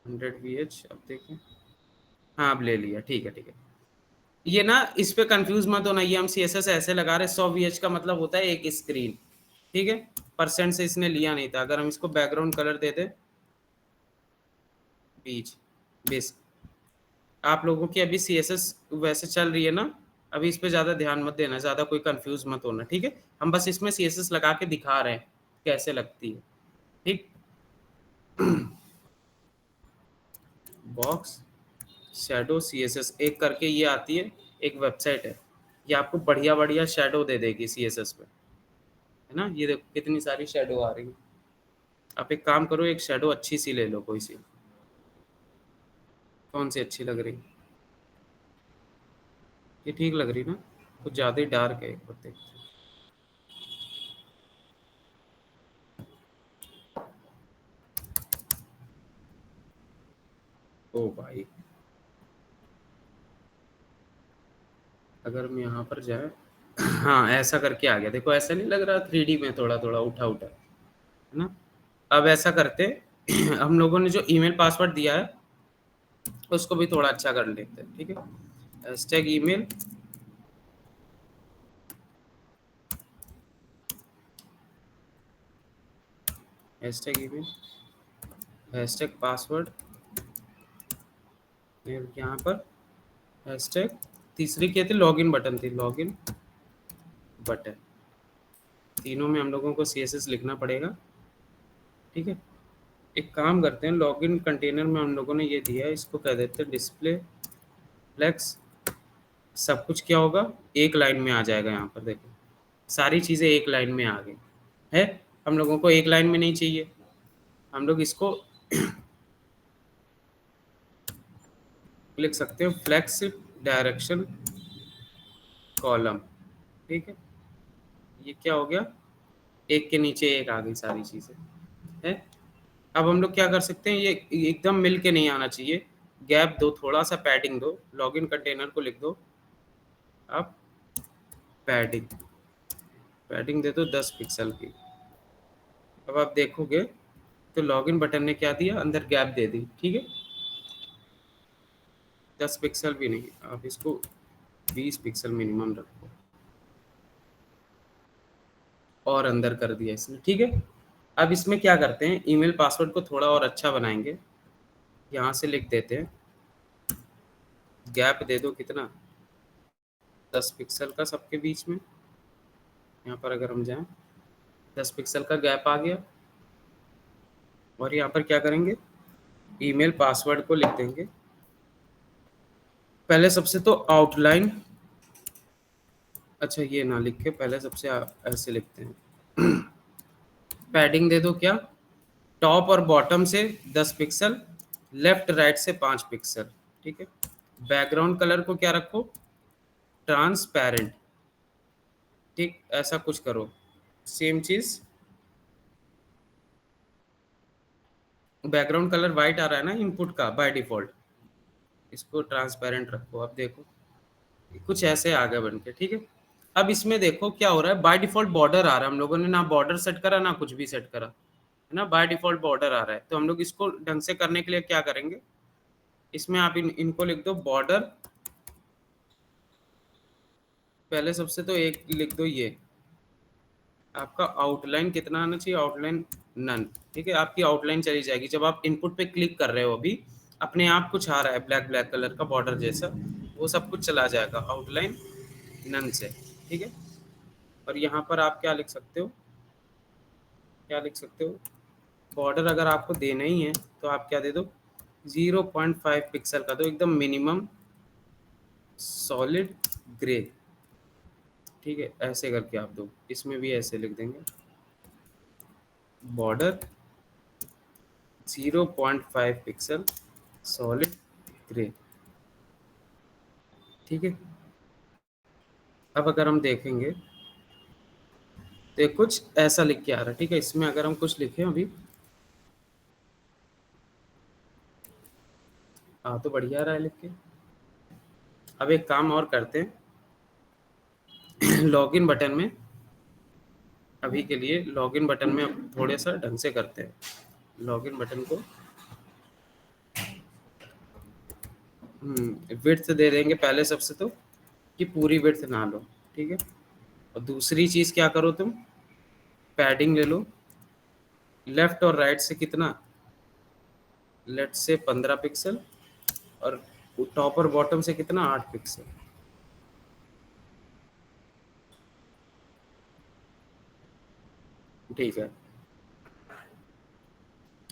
Speaker 1: 100 VH, अब देखें, हाँ अब ले लिया, ठीक है ठीक है। ये ना इस पे कंफ्यूज मत होना, ये हम CSS ऐसे लगा रहे, 100 VH का मतलब होता है एक स्क्रीन, ठीक है, परसेंट से इसने लिया नहीं था। अगर हम इसको बैकग्राउंड कलर दे दे बीच बेस, आप लोगों की अभी CSS वैसे चल रही है ना, अभी इस पे ज़्यादा ध्यान मत देना, ज़्यादा कोई कंफ्यूज मत होना, ठीक है। हम बस इसमें CSS लगा के दिखा रहे हैं कैसे लगती है, ठीक। बॉक्स शैडो CSS एक करके ये आती है, एक वेबसाइट है, ये आपको बढ़िया बढ़िया शैडो दे देगी CSS पे, है ना। ये देखो कितनी सारी शैडो आ रही है। आप एक काम करो, एक शैडो अच्छी सी ले लो, कोई सी, कौन सी अच्छी लग रही, ये ठीक लग रही ना, कुछ ज़्यादा ही डार्क है, एक बार देखते हैं। ओ भाई, अगर हम यहाँ पर जाए, हाँ ऐसा करके आ गया, देखो ऐसा नहीं लग रहा 3D में थोड़ा थोड़ा उठा उठा, है ना। अब ऐसा करते हम लोगों ने जो ईमेल पासवर्ड दिया है उसको भी थोड़ा अच्छा कर लेते हैं, ठीक है। Hashtag email, hashtag email, hashtag password, यहाँ पर हैशटैग, तीसरी क्या थी, लॉगिन बटन थी, लॉगिन बटन। तीनों में हम लोगों को CSS लिखना पड़ेगा, ठीक है। एक काम करते हैं, लॉगिन कंटेनर में हम लोगों ने ये दिया है, इसको कह देते हैं डिस्प्ले फ्लेक्स। सब कुछ क्या होगा, एक लाइन में आ जाएगा। यहाँ पर देखो सारी चीज़ें एक लाइन में आ गई है, हम लोगों को एक लाइन में नहीं चाहिए, हम लोग इसको लिख सकते हो फ्लेक्स डायरेक्शन कॉलम, ठीक है। ये क्या हो गया, एक के नीचे एक आ गई सारी चीज़ें, है। अब हम लोग क्या कर सकते हैं, ये एकदम मिल के नहीं आना चाहिए, गैप दो, थोड़ा सा पैडिंग दो, लॉगिन कंटेनर को लिख दो आप पैडिंग, पैडिंग दे दो 10 पिक्सल की। अब आप देखोगे तो लॉगिन बटन ने क्या दिया, अंदर गैप दे दी, ठीक है। 10 पिक्सल भी नहीं, आप इसको 20 पिक्सल मिनिमम रखो, और अंदर कर दिया इसने, ठीक है। अब इसमें क्या करते हैं, ईमेल पासवर्ड को थोड़ा और अच्छा बनाएंगे, यहाँ से लिख देते हैं, गैप दे दो कितना, 10 पिक्सल का सबके बीच में। यहाँ पर अगर हम जाएं, 10 पिक्सल का गैप आ गया, और यहाँ पर क्या करेंगे, ईमेल पासवर्ड को लिख देंगे पहले सबसे तो आउटलाइन, अच्छा ये ना लिख के पहले सबसे ऐसे लिखते हैं, पैडिंग दे दो क्या, टॉप और बॉटम से 10 पिक्सल, लेफ्ट राइट से 5 पिक्सल, ठीक है। बैकग्राउंड कलर को क्या रखो, ट्रांसपेरेंट, ठीक, ऐसा कुछ करो। सेम चीज, बैकग्राउंड कलर वाइट आ रहा है ना इनपुट का बाय डिफॉल्ट, इसको ट्रांसपेरेंट रखो। अब देखो कुछ ऐसे आ गए बन के, ठीक है। अब इसमें देखो क्या हो रहा है, बाय डिफॉल्ट बॉर्डर आ रहा है, हम लोगों ने ना बॉर्डर सेट करा ना कुछ भी सेट करा, है ना, बाय डिफॉल्ट बॉर्डर आ रहा है। तो हम लोग इसको ढंग से करने के लिए क्या करेंगे, इसमें आप इनको लिख दो बॉर्डर, पहले सबसे तो एक लिख दो, ये आपका आउटलाइन कितना आना चाहिए, आउटलाइन नन, ठीक है। आपकी आउटलाइन चली जाएगी, जब आप इनपुट पे क्लिक कर रहे हो अभी अपने आप कुछ आ रहा है ब्लैक ब्लैक कलर का बॉर्डर जैसा, वो सब कुछ चला जाएगा आउटलाइन नन से, ठीक है। और यहाँ पर आप क्या लिख सकते हो, क्या लिख सकते हो, बॉर्डर अगर आपको देना ही है तो आप क्या दे दो, 0.5 पिक्सल का दो, एकदम मिनिमम सॉलिड ग्रे। ठीक है, ऐसे करके आप दो, इसमें भी ऐसे लिख देंगे, बॉर्डर 0.5 पिक्सल सॉलिड ग्रे। ठीक है, अब अगर हम देखेंगे तो ये कुछ ऐसा लिख के आ रहा है। ठीक है, इसमें अगर हम कुछ लिखें अभी, हाँ तो बढ़िया रहा है लिख के। अब एक काम और करते हैं, लॉगिन बटन में, अभी के लिए लॉगिन बटन में अब थोड़े सा ढंग से करते हैं। लॉगिन बटन को विड्थ दे देंगे पहले सबसे, तो कि पूरी विड्थ ना लो। ठीक है, और दूसरी चीज़ क्या करो तुम, पैडिंग ले लो, लेफ्ट और राइट से कितना, लेफ्ट से 15 पिक्सल और टॉप और बॉटम से कितना, 8 पिक्सल। ठीक है,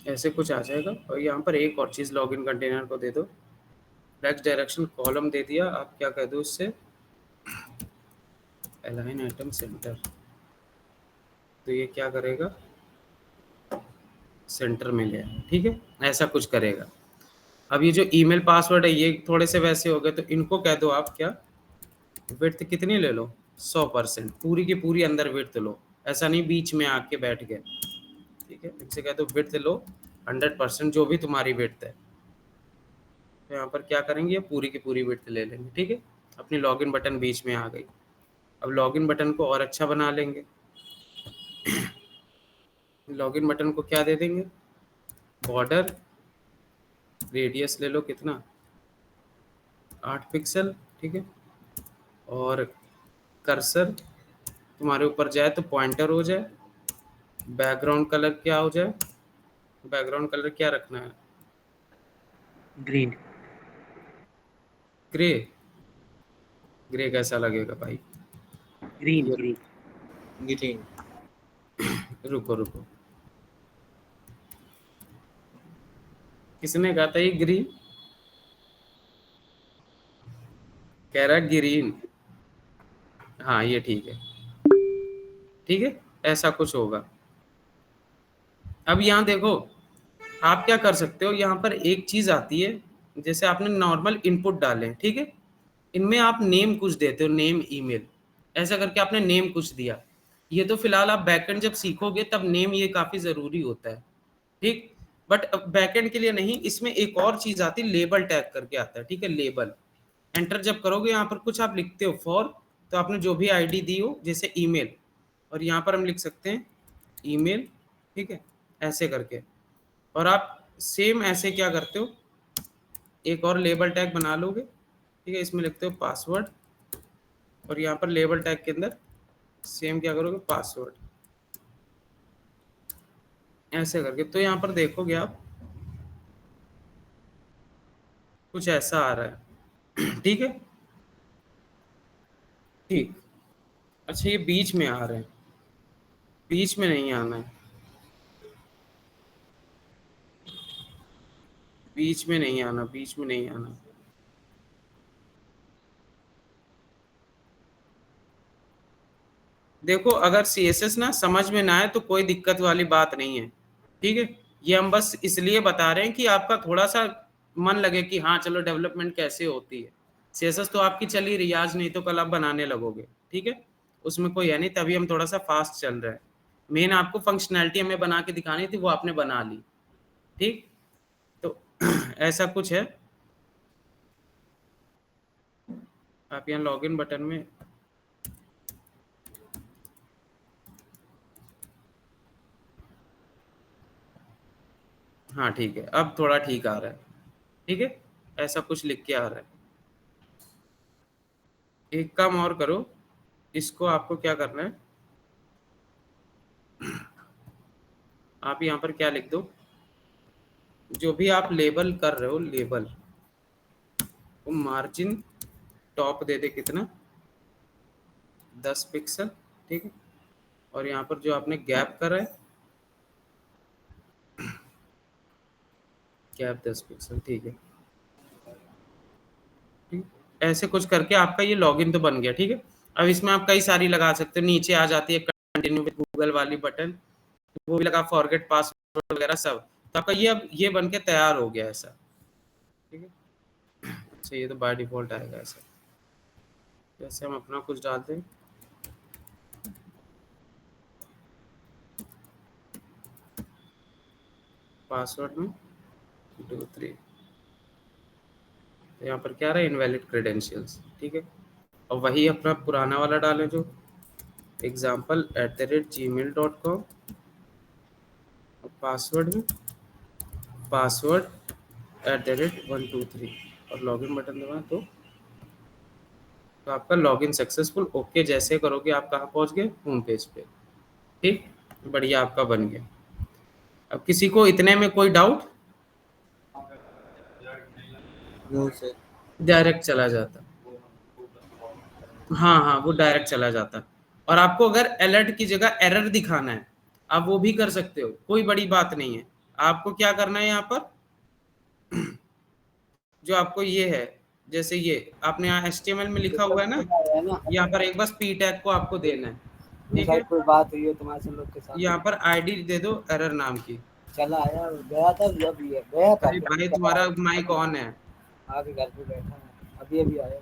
Speaker 1: ऐसे कुछ आ जाएगा। और यहाँ पर एक और चीज़, लॉगिन कंटेनर को दे दो नेक्स्ट डायरेक्शन कॉलम दे दिया, आप क्या कह दो इससे, अलाइन आइटम सेंटर, तो ये क्या करेगा, सेंटर में ले आए। ठीक है, ऐसा कुछ करेगा। अब ये जो ईमेल पासवर्ड है ये थोड़े से वैसे हो गए, तो इनको कह दो आप क्या, विड्थ कितनी ले लो, 100%, पूरी की पूरी अंदर विड्थ लो, ऐसा नहीं बीच में आके बैठ गए। ठीक है, इनसे कह दो विड्थ लो 100%, जो भी तुम्हारी विड्थ है। तो यहाँ पर क्या करेंगे, ये पूरी की पूरी विड्थ ले लेंगे। ठीक है, अपनी लॉगिन बटन बीच में आ गई। अब लॉगिन बटन को और अच्छा बना लेंगे। लॉगिन बटन को क्या दे देंगे, बॉर्डर रेडियस ले लो कितना, 8 पिक्सल। ठीक है, और कर्सर तुम्हारे ऊपर जाए तो पॉइंटर हो जाए, बैकग्राउंड कलर क्या हो जाए, बैकग्राउंड कलर क्या रखना है,
Speaker 3: ग्रीन।
Speaker 1: ग्रे। ग्रे कैसा लगेगा भाई,
Speaker 3: ग्रीन
Speaker 1: ये
Speaker 3: ग्रीन।
Speaker 2: ग्रीन।
Speaker 1: रुको रुको, किसने कहा था ये ग्रीन, कह रहा ग्रीन। हाँ ये ठीक है। ठीक है, ऐसा कुछ होगा। अब यहाँ देखो, आप क्या कर सकते हो, यहाँ पर एक चीज आती है, जैसे आपने नॉर्मल इनपुट डाले, ठीक है, इनमें आप नेम कुछ देते हो, नेम ईमेल, ऐसा करके आपने नेम कुछ दिया। ये तो फिलहाल आप बैकएंड जब सीखोगे तब नेम ये काफी जरूरी होता है। ठीक, बट बैकएंड के लिए नहीं, इसमें एक और चीज आती है, लेबल टैग करके आता है। ठीक है, लेबल एंटर जब करोगे, यहाँ पर कुछ आप लिखते हो फॉर, तो आपने जो भी आईडी दी हो, जैसे ईमेल, और यहाँ पर हम लिख सकते हैं ईमेल। ठीक है, ऐसे करके, और आप सेम ऐसे क्या करते हो, एक और लेबल टैग बना लोगे। ठीक है, इसमें लिखते हो पासवर्ड, और यहाँ पर लेबल टैग के अंदर सेम क्या करोगे, पासवर्ड, ऐसे करके। तो यहाँ पर देखोगे आप, कुछ ऐसा आ रहा है। ठीक है, ठीक, अच्छा ये बीच में आ रहे हैं, बीच में नहीं आना है, बीच में नहीं आना, बीच में नहीं आना। देखो, अगर CSS ना समझ में ना आए तो कोई दिक्कत वाली बात नहीं है। ठीक है, ये हम बस इसलिए बता रहे हैं कि आपका थोड़ा सा मन लगे कि हाँ चलो डेवलपमेंट कैसे होती है। CSS तो आपकी चल ही रही है, आज नहीं तो कल आप बनाने लगोगे। ठीक है, उसमें कोई है नहीं, तभी हम थोड़ा सा फास्ट चल रहे हैं। मेन आपको फंक्शनैलिटी हमें बना के दिखानी थी, वो आपने बना ली। ठीक, तो ऐसा कुछ है। आप यहाँ लॉगिन बटन में हाँ ठीक है, अब थोड़ा ठीक आ रहा है। ठीक है, ऐसा कुछ लिख के आ रहा है। एक काम और करो, इसको आपको क्या करना है, आप यहाँ पर क्या लिख दो, जो भी आप लेबल कर रहे हो, लेबल वो मार्जिन टॉप दे दे कितना, 10 पिक्सल। ठीक है, और यहाँ पर जो आपने गैप करा है कैप 10 पिक्सल, ठीक है। ठीक, ऐसे कुछ करके आपका ये लॉगिन तो बन गया, ठीक है। अब इसमें आप कई सारी लगा सकते हो, नीचे आ जाती है कंटिन्यू विद गूगल वाली बटन, वो भी लगा, फॉरगेट पासवर्ड वगैरह सब, तो आपका ये अब ये बन के तैयार हो गया ऐसा, ठीक है। अच्छा, ये तो बाय डिफॉल्ट आएगा ऐसा। जैसे हम अपना कुछ डालते हैं, पासवर्ड में 2 3, तो यहाँ पर क्या रहा है, इनवैलिड क्रेडेंशियल्स, ठीक है। और वही अपना पुराना वाला डालें जो example@gmail.com, पासवर्ड में पासवर्ड @123 और लॉगिन बटन दबाएं तो आपका लॉगिन सक्सेसफुल। ओके जैसे करोगे आप कहाँ पहुँच गए, होम पेज पे, ठीक, बढ़िया आपका बन गया। अब किसी को इतने में कोई डाउट,
Speaker 2: नो सर।
Speaker 1: डायरेक्ट चला जाता, हाँ हाँ वो डायरेक्ट चला जाता। और आपको अगर अलर्ट की जगह एरर दिखाना है, आप वो भी कर सकते हो, कोई बड़ी बात नहीं है। आपको क्या करना है, यहाँ पर जो आपको ये है, जैसे ये आपने यहाँ HTML में लिखा हुआ है ना, यहाँ पर एक बस p टैग को आपको देना है, ठीक है।
Speaker 6: कोई बात हुई है तुम्हारे लोग के साथ,
Speaker 1: यहाँ पर आईडी दे दो एरर नाम की।
Speaker 6: चला आया गया था, जब ये गया था,
Speaker 1: अरे भाई तुम्हारा माइक ऑन है,
Speaker 6: आके घर पे बैठा है, अभी अभी आया,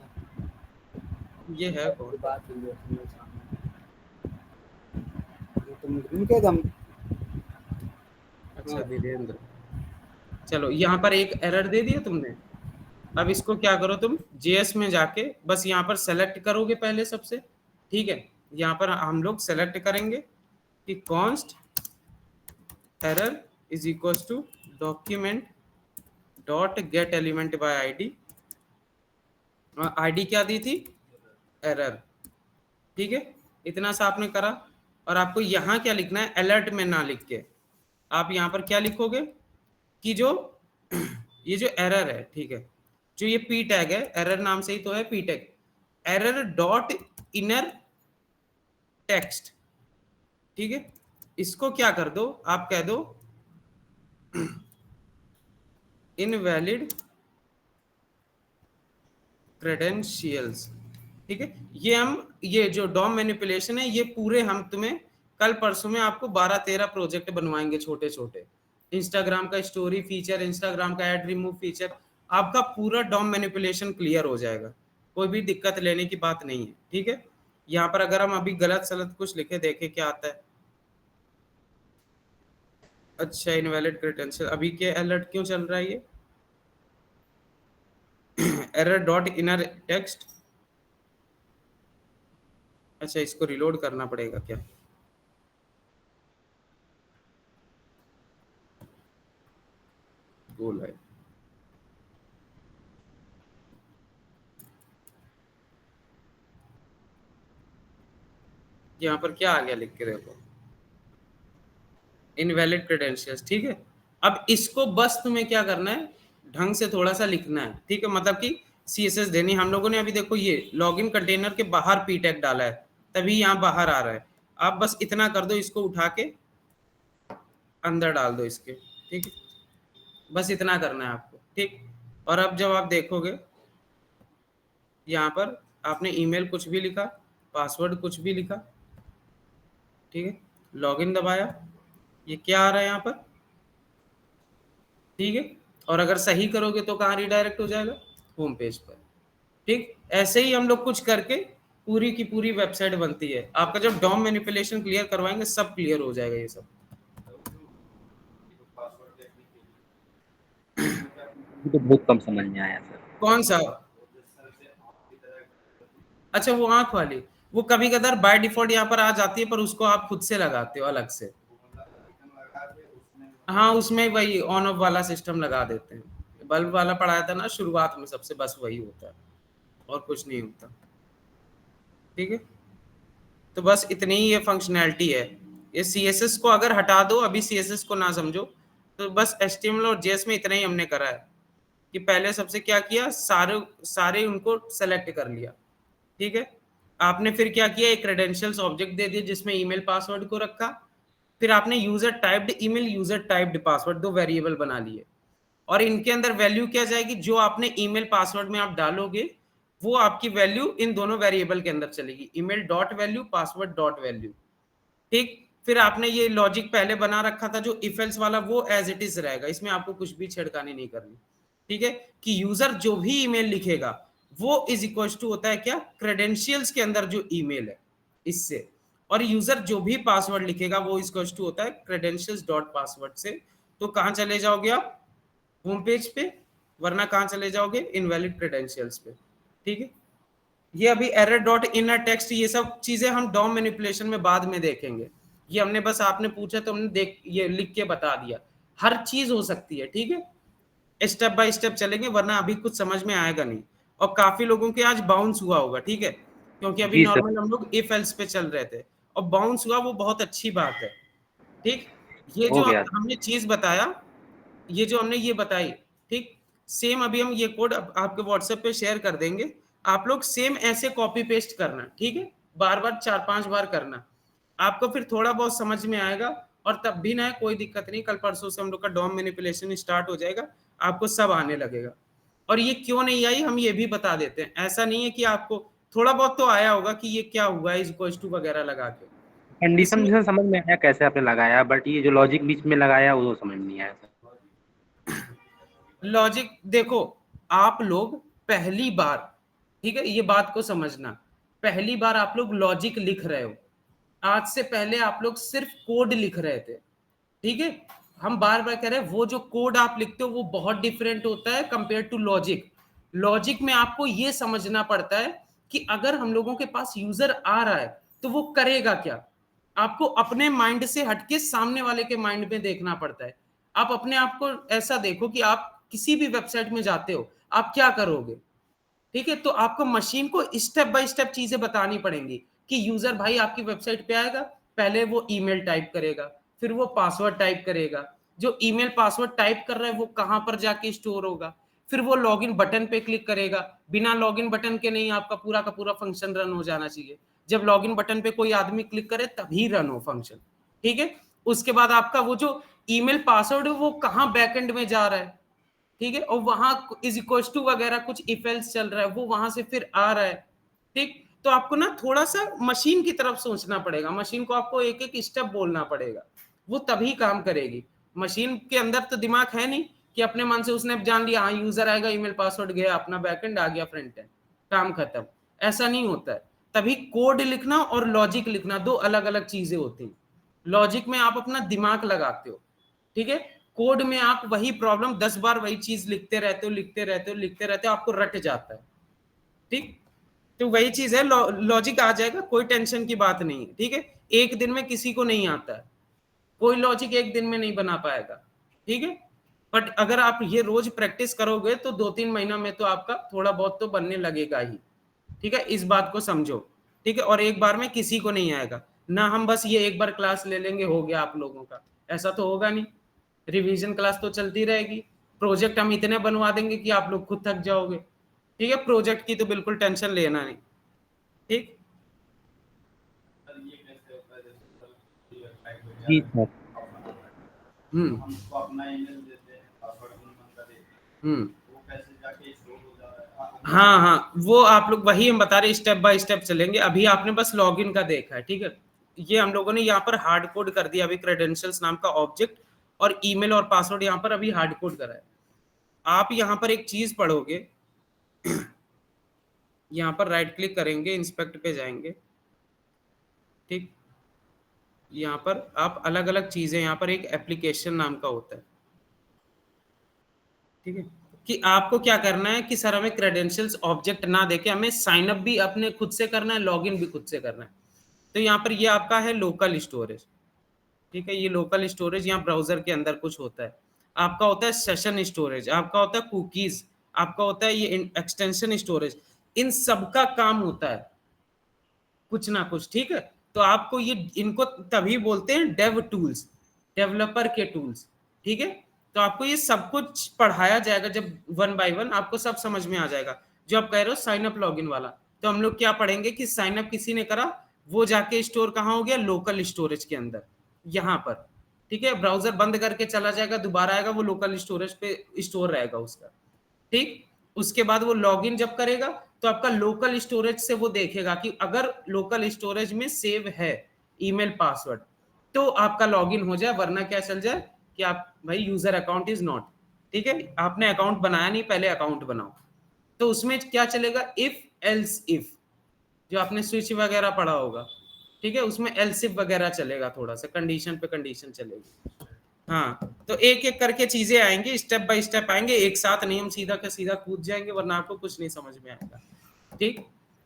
Speaker 1: ये है कौन,
Speaker 6: कोई बात हुई है तुम्हारे सामने, ये तुम इनके दम।
Speaker 1: अच्छा वीरेंद्र, चलो यहाँ पर एक एरर दे दिया तुमने। अब इसको क्या करो, तुम JS में जाके बस यहाँ पर सेलेक्ट करोगे पहले सबसे, ठीक है। यहाँ पर हम लोग सेलेक्ट करेंगे कि const error is equal to document dot get element by ID, ID क्या दी थी, एरर, ठीक है। इतना सा आपने करा, और आपको यहाँ क्या लिखना है, अलर्ट में ना लिख के आप यहाँ पर क्या लिखोगे कि जो ये जो एरर है, ठीक है, जो ये p टैग है, एरर नाम से ही तो है p tag, error dot inner text, ठीक है। इसको क्या कर दो, आप कह दो इनवैलिड क्रेडेंशियल्स, ठीक है। ये जो डॉम मैनिपुलेशन है, ये पूरे हम तुम्हें कल परसों में आपको 12-13 प्रोजेक्ट बनवाएंगे छोटे छोटे, इंस्टाग्राम का स्टोरी फीचर, इंस्टाग्राम का एड रिमूव फीचर, आपका पूरा डॉम मैनिपुलेशन क्लियर हो जाएगा, कोई भी दिक्कत लेने की बात नहीं है, ठीक है। यहाँ पर अगर हम अभी गलत सलत कुछ लिखे, देखे क्या आता है। अच्छा, इनवैलिड क्रेडेंशियल, अभी के अलर्ट क्यों चल रहा है ये, एरर डॉट इनर टेक्स्ट, अच्छा इसको रिलोड करना पड़ेगा क्या, गोल है। यहाँ पर क्या आ गया, लिख के देखो, इनवैलिड क्रेडेंशियल्स, ठीक है। अब इसको बस तुम्हें क्या करना है, ढंग से थोड़ा सा लिखना है, ठीक है। मतलब कि CSS देनी, हम लोगों ने अभी देखो ये लॉगिन कंटेनर के बाहर p टैग डाला है, तभी यहाँ बाहर आ रहा है। आप बस इतना कर दो, इसको उठा के अंदर डाल दो इसके, ठीक है, बस इतना करना है आपको, ठीक। और अब जब आप देखोगे यहाँ पर आपने ईमेल कुछ भी लिखा, पासवर्ड कुछ भी लिखा, ठीक है, लॉगिन दबाया, ये क्या आ रहा है यहाँ पर, ठीक है। और अगर सही करोगे तो कहाँ रिडायरेक्ट हो जाएगा, होम पेज पर, ठीक। ऐसे ही हम लोग कुछ करके पूरी की पूरी वेबसाइट बनती है। आपका जब डॉम मैनिपुलेशन क्लियर करवाएंगे, सब क्लियर हो जाएगा ये सब।
Speaker 3: तो बहुत कम समझ में आया सर।
Speaker 1: कौन सा, अच्छा वो आंख वाली, वो कभी कदार बाय डिफॉल्ट यहाँ पर आ जाती है, पर उसको आप खुद से लगाते हो अलग से, हाँ उसमें वही ऑन ऑफ वाला सिस्टम लगा देते हैं। बल्ब वाला पढ़ाया था ना शुरुआत में सबसे, बस वही होता है और कुछ नहीं होता, ठीक है। तो बस इतनी ही ये फंक्शनैलिटी है। ये CSS को अगर हटा दो, अभी CSS को ना समझो, तो बस HTML और JS में इतना ही हमने करा है कि पहले सबसे क्या किया, सारे उनको सेलेक्ट कर लिया, ठीक है। आपने फिर क्या किया, एक क्रेडेंशियल्स ऑब्जेक्ट दे दिया जिसमें ईमेल पासवर्ड को रखा, फिर आपने user typed email, user typed password, दो वेरिएबल बना लिए, और इनके अंदर वैल्यू क्या जाएगी, जो आपने ईमेल पासवर्ड में आप डालोगे वो आपकी वैल्यू इन दोनों वेरिएबल के अंदर चलेगी, email dot value, password dot value. ठीक, फिर आपने ये लॉजिक पहले बना रखा था जो इफ एल्स वाला, वो एज इट इज रहेगा, इसमें आपको कुछ भी छेड़खानी नहीं करनी। ठीक है, कि यूजर जो भी ईमेल लिखेगा वो इज इक्वल टू होता है क्या, क्रेडेंशियल्स के अंदर जो ईमेल है इससे, और यूजर जो भी पासवर्ड लिखेगा वो इक्वल टू होता है क्रेडेंशियल्स डॉट पासवर्ड से। तो कहां चले जाओगे आप, होम पेज पे, वरना कहां चले जाओगे, इनवैलिड क्रेडेंशियल्स पे। ठीक है, ये अभी एरर डॉट इनर टेक्स्ट, ये सब चीजें हम डॉम मैनिपुलेशन में बाद में देखेंगे। ये हमने बस, आपने पूछा तो हमने देख ये लिख के बता दिया, हर चीज हो सकती है। ठीक है, स्टेप बाय स्टेप चलेंगे, वरना अभी कुछ समझ में आएगा नहीं। और काफी लोगों के आज बाउंस हुआ होगा, ठीक है, क्योंकि अभी
Speaker 3: जी सर।
Speaker 1: नॉर्मल हम लोग इफ एल्स पे चल रहे थे और बाउंस हुआ, वो बहुत अच्छी बात है। ठीक, ये
Speaker 3: हो
Speaker 1: जो
Speaker 3: गया।
Speaker 1: हमने चीज बताया, ये जो हमने ये बताई, ठीक, सेम अभी हम ये कोड आपके व्हाट्सएप पे शेयर कर देंगे, आप लोग सेम ऐसे कॉपी पेस्ट करना। ठीक है, बार बार 4-5 बार करना, आपको फिर थोड़ा बहुत समझ में आएगा। और तब भी ना कोई दिक्कत नहीं, कल परसों से हम लोग का डॉम मैनिपुलेशन स्टार्ट हो जाएगा, आपको सब आने लगेगा। और ये क्यों नहीं आई हम ये भी बता देते हैं, ऐसा नहीं है कि आपको थोड़ा बहुत तो आया होगा कि ये क्या हुआ इज इक्वल टू वगैरह लगा के,
Speaker 3: कंडीशन
Speaker 1: इसमें
Speaker 3: जैसे समझ में आया कैसे आपने लगाया, बट ये जो लॉजिक बीच में लगाया वो समझ नहीं आया सर।
Speaker 1: लॉजिक देखो, आप लोग पहली बार, ठीक है, ये बात को समझना, पहली बार आप लोग लॉजिक लिख रहे हो, आज से पहले आप लोग सिर्फ कोड लिख रहे थे। ठीक है, हम बार बार कह रहे हैं वो जो कोड आप लिखते हो वो बहुत डिफरेंट होता है कंपेयर टू लॉजिक। लॉजिक में आपको ये समझना पड़ता है कि अगर हम लोगों के पास यूजर आ रहा है तो वो करेगा क्या, आपको अपने माइंड से हटके सामने वाले के माइंड में देखना पड़ता है। आप अपने आप को ऐसा देखो कि आप किसी भी वेबसाइट में जाते हो, आप क्या करोगे। ठीक है, तो आपको मशीन को स्टेप बाय स्टेप चीजें बतानी पड़ेंगी कि यूजर भाई आपकी वेबसाइट पे आएगा, पहले वो ईमेल टाइप करेगा, फिर वो पासवर्ड टाइप करेगा, जो ईमेल पासवर्ड टाइप कर रहा है वो कहां पर जाके स्टोर होगा, फिर वो लॉगिन बटन पे क्लिक करेगा, बिना लॉगिन बटन के नहीं आपका पूरा का पूरा फंक्शन रन हो जाना चाहिए, जब लॉगिन बटन पे कोई आदमी क्लिक करे तभी रन हो फंक्शन। ठीक है, उसके बाद आपका वो जो ईमेल पासवर्ड है वो कहां बैकएंड में जा रहा है, ठीक है, और वहां इज इक्वल टू वगैरह कुछ इफ एल्स चल रहा है, वो वहां से फिर आ रहा है। ठीक, तो आपको ना थोड़ा सा मशीन की तरफ सोचना पड़ेगा, मशीन को आपको एक एक स्टेप बोलना पड़ेगा, वो तभी काम करेगी। मशीन के अंदर तो दिमाग है नहीं कि अपने मन से उसने जान लिया हाँ यूजर आएगा, ईमेल पासवर्ड गया, अपना बैकएंड आ गया, फ्रंट एंड, काम खत्म, ऐसा नहीं होता है। तभी कोड लिखना और लॉजिक लिखना दो अलग अलग चीजें होती हैं। लॉजिक में आप अपना दिमाग लगाते हो, ठीक है, कोड में आप वही प्रॉब्लम 10 बार वही चीज लिखते रहते हो, लिखते रहते हो, आपको रट जाता है। ठीक, तो वही चीज है, लॉजिक आ जाएगा, कोई टेंशन की बात नहीं है। ठीक है, एक दिन में किसी को नहीं आता है, कोई लॉजिक एक दिन में नहीं बना पाएगा। ठीक है, बट अगर आप ये रोज प्रैक्टिस करोगे तो 2-3 महीना में तो आपका थोड़ा बहुत तो बनने लगेगा ही। ठीक है, इस बात को समझो। ठीक है, और एक बार में किसी को नहीं आएगा ना, हम बस ये एक बार क्लास ले लेंगे हो गया आप लोगों का, ऐसा तो होगा नहीं। रिवीजन क्लास तो चलती रहेगी, प्रोजेक्ट हम इतने बनवा देंगे कि आप लोग खुद थक जाओगे। ठीक है, प्रोजेक्ट की तो बिल्कुल टेंशन लेना नहीं। ठीक,
Speaker 3: जी सर।
Speaker 1: हाँ हाँ, वो आप लोग वही हम बता रहे, स्टेप बाय स्टेप चलेंगे। अभी आपने बस लॉगिन का देखा है, ठीक है, ये हम लोगों ने यहाँ पर हार्ड कोड कर दिया अभी, क्रेडेंशियल्स नाम का ऑब्जेक्ट और ईमेल और पासवर्ड यहाँ पर अभी हार्ड कोड करा है। आप यहाँ पर एक चीज पढ़ोगे, यहाँ पर राइट क्लिक करेंगे, इंस्पेक्ट पे जाएंगे, ठीक, यहाँ पर आप अलग अलग चीजें, यहाँ पर एक एप्लीकेशन नाम का होता है, ठीक है, कि आपको क्या करना है कि सर हमें क्रेडेंशियल्स ऑब्जेक्ट ना देके हमें साइन अप भी अपने खुद से करना है, लॉगिन भी खुद से करना है। तो यहाँ पर ये आपका है लोकल स्टोरेज, ठीक है, ये लोकल स्टोरेज यहाँ ब्राउजर के अंदर कुछ होता है, आपका होता है सेशन स्टोरेज, आपका होता है कुकीज, आपका होता है ये एक्सटेंशन स्टोरेज, इन सब का काम होता है कुछ ना कुछ। ठीक है, तो आपको ये इनको तभी बोलते हैं डेव टूल्स, डेवलपर के टूल्स। ठीक है, तो आपको ये सब कुछ पढ़ाया जाएगा, जब 1 बाय 1 आपको सब समझ में आ जाएगा। जो आप कह रहे हो साइन अप लॉगिन वाला, तो हम लोग क्या पढ़ेंगे कि साइन अप किसी ने करा, वो जाके स्टोर कहाँ हो गया, लोकल स्टोरेज के अंदर, यहाँ पर। ठीक है, ब्राउजर बंद करके चला जाएगा, दोबारा आएगा, वो लोकल स्टोरेज पे स्टोर रहेगा उसका। ठीक, उसके बाद वो लॉगिन जब करेगा तो आपका लोकल स्टोरेज से वो देखेगा कि अगर लोकल स्टोरेज में सेव है ईमेल पासवर्ड तो आपका लॉगिन हो जाए, वरना क्या चल जाए कि आप भाई यूजर अकाउंट इज नॉट। ठीक है, आपने अकाउंट बनाया नहीं, पहले अकाउंट बनाओ। तो उसमें क्या चलेगा, इफ एल्स इफ, जो आपने स्विच वगैरह पढ़ा होगा। ठीक है, उसमें एल्स इफ वगैरह चलेगा, थोड़ा सा कंडीशन पे कंडीशन चलेगी। हाँ, तो एक एक करके चीजें आएंगी, स्टेप बाय स्टेप आएंगे, एक साथ नहीं हम सीधा का सीधा कूद जाएंगे, वरना आपको कुछ नहीं समझ में आएगा। ठीक,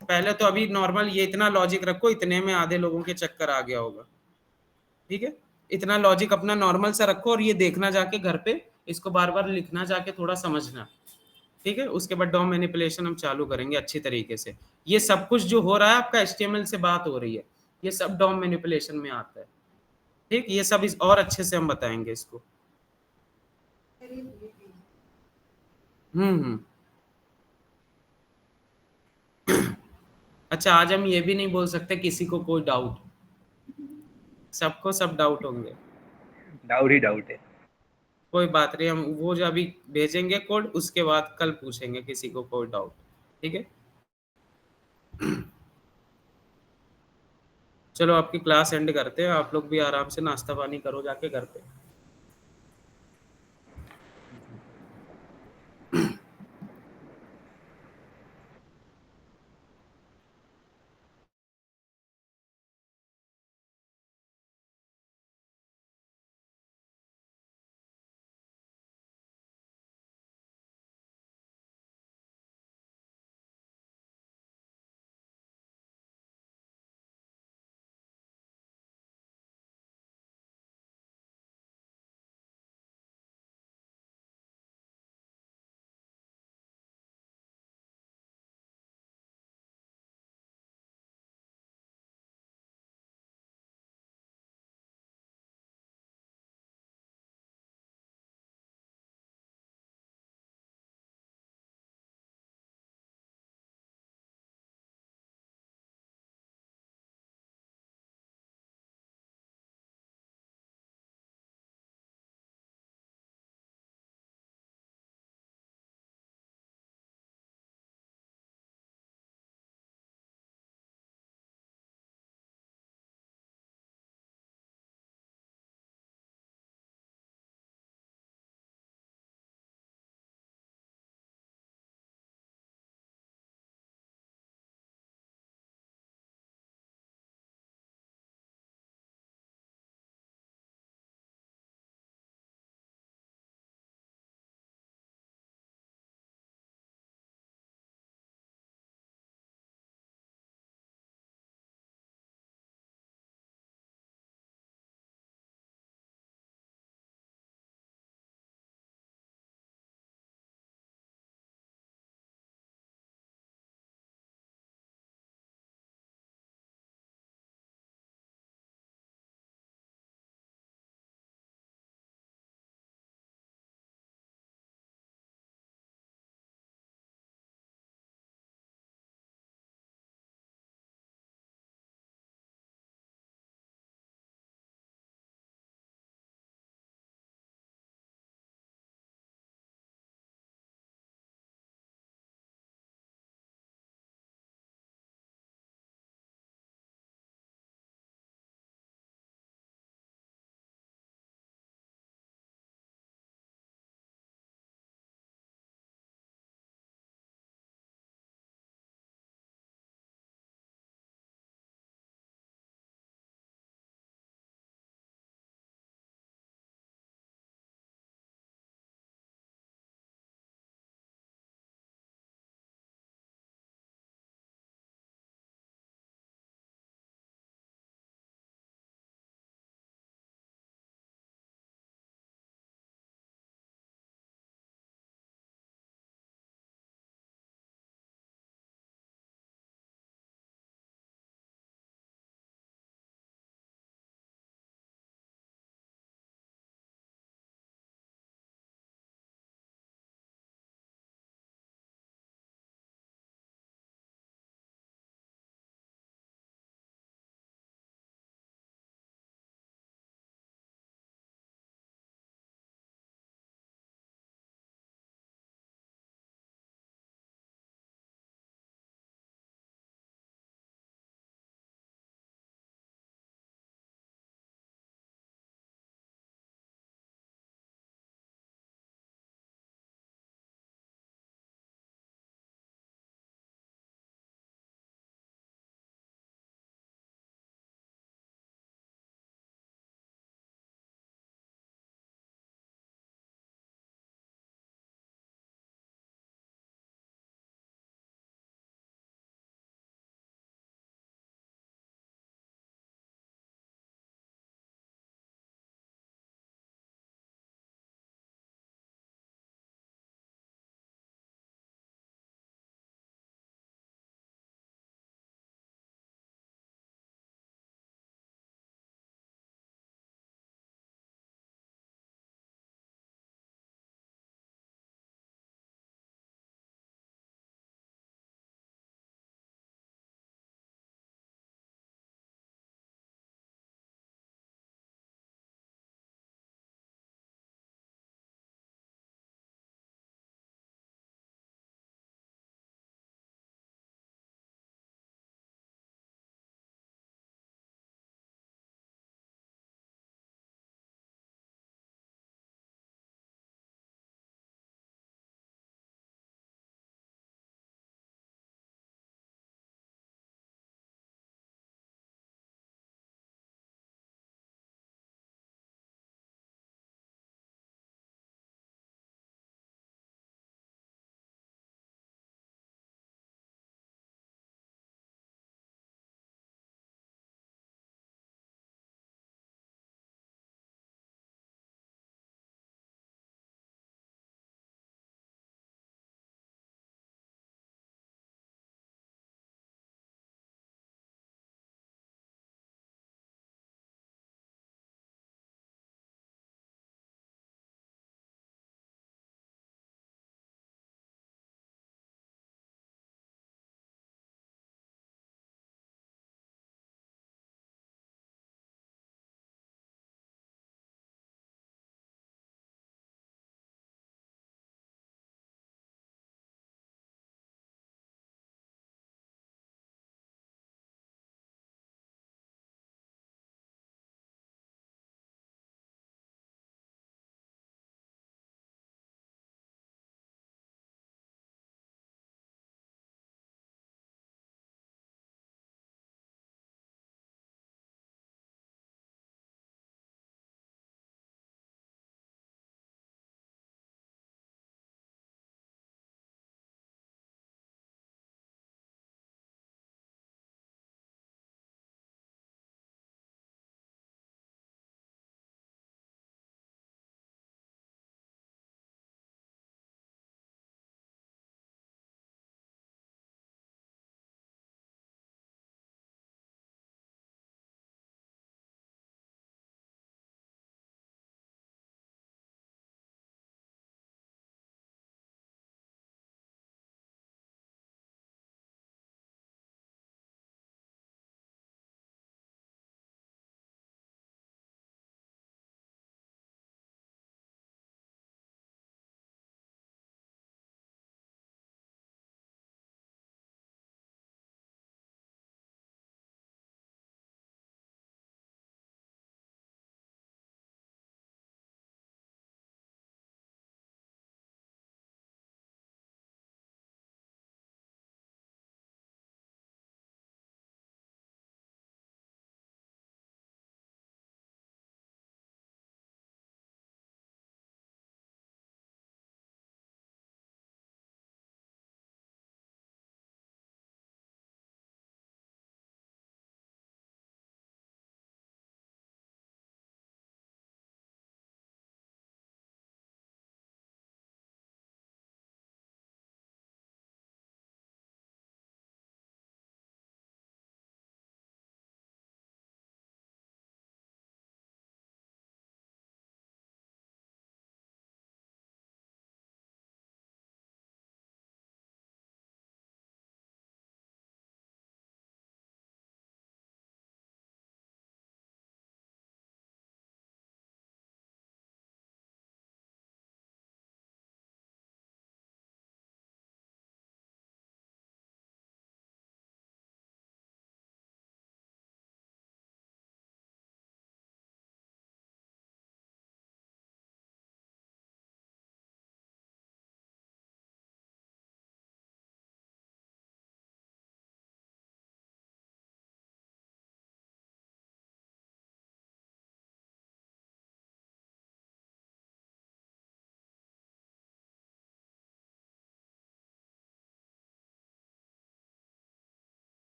Speaker 1: पहले तो अभी नॉर्मल ये इतना लॉजिक रखो, इतने में आधे लोगों के चक्कर आ गया होगा। ठीक है, इतना लॉजिक अपना नॉर्मल सा रखो, और ये देखना जाके घर पे, इसको बार बार लिखना जाके, थोड़ा समझना। ठीक है, उसके बाद डॉम मैनिपुलेशन हम चालू करेंगे अच्छी तरीके से। ये सब कुछ जो हो रहा है आपका HTML से बात हो रही है, ये सब डॉम मैनिपुलेशन में आता है। ठीक, ये सब इस और अच्छे से हम बताएंगे इसको। हम्म। अच्छा, आज हम ये भी नहीं बोल सकते किसी को कोई डाउट, सबको सब डाउट होंगे।
Speaker 3: डाउट ही डाउट है।
Speaker 1: कोई बात नहीं, हम वो जो अभी भेजेंगे कोड, उसके बाद कल पूछेंगे किसी को कोई डाउट। ठीक है, चलो आपकी क्लास एंड करते हैं, आप लोग भी आराम से नाश्ता पानी करो जाके घर पे।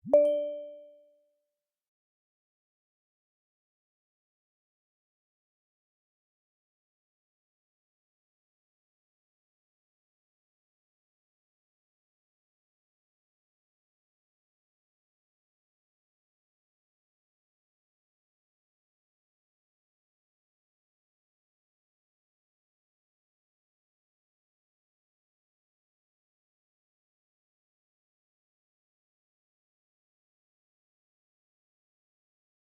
Speaker 1: है।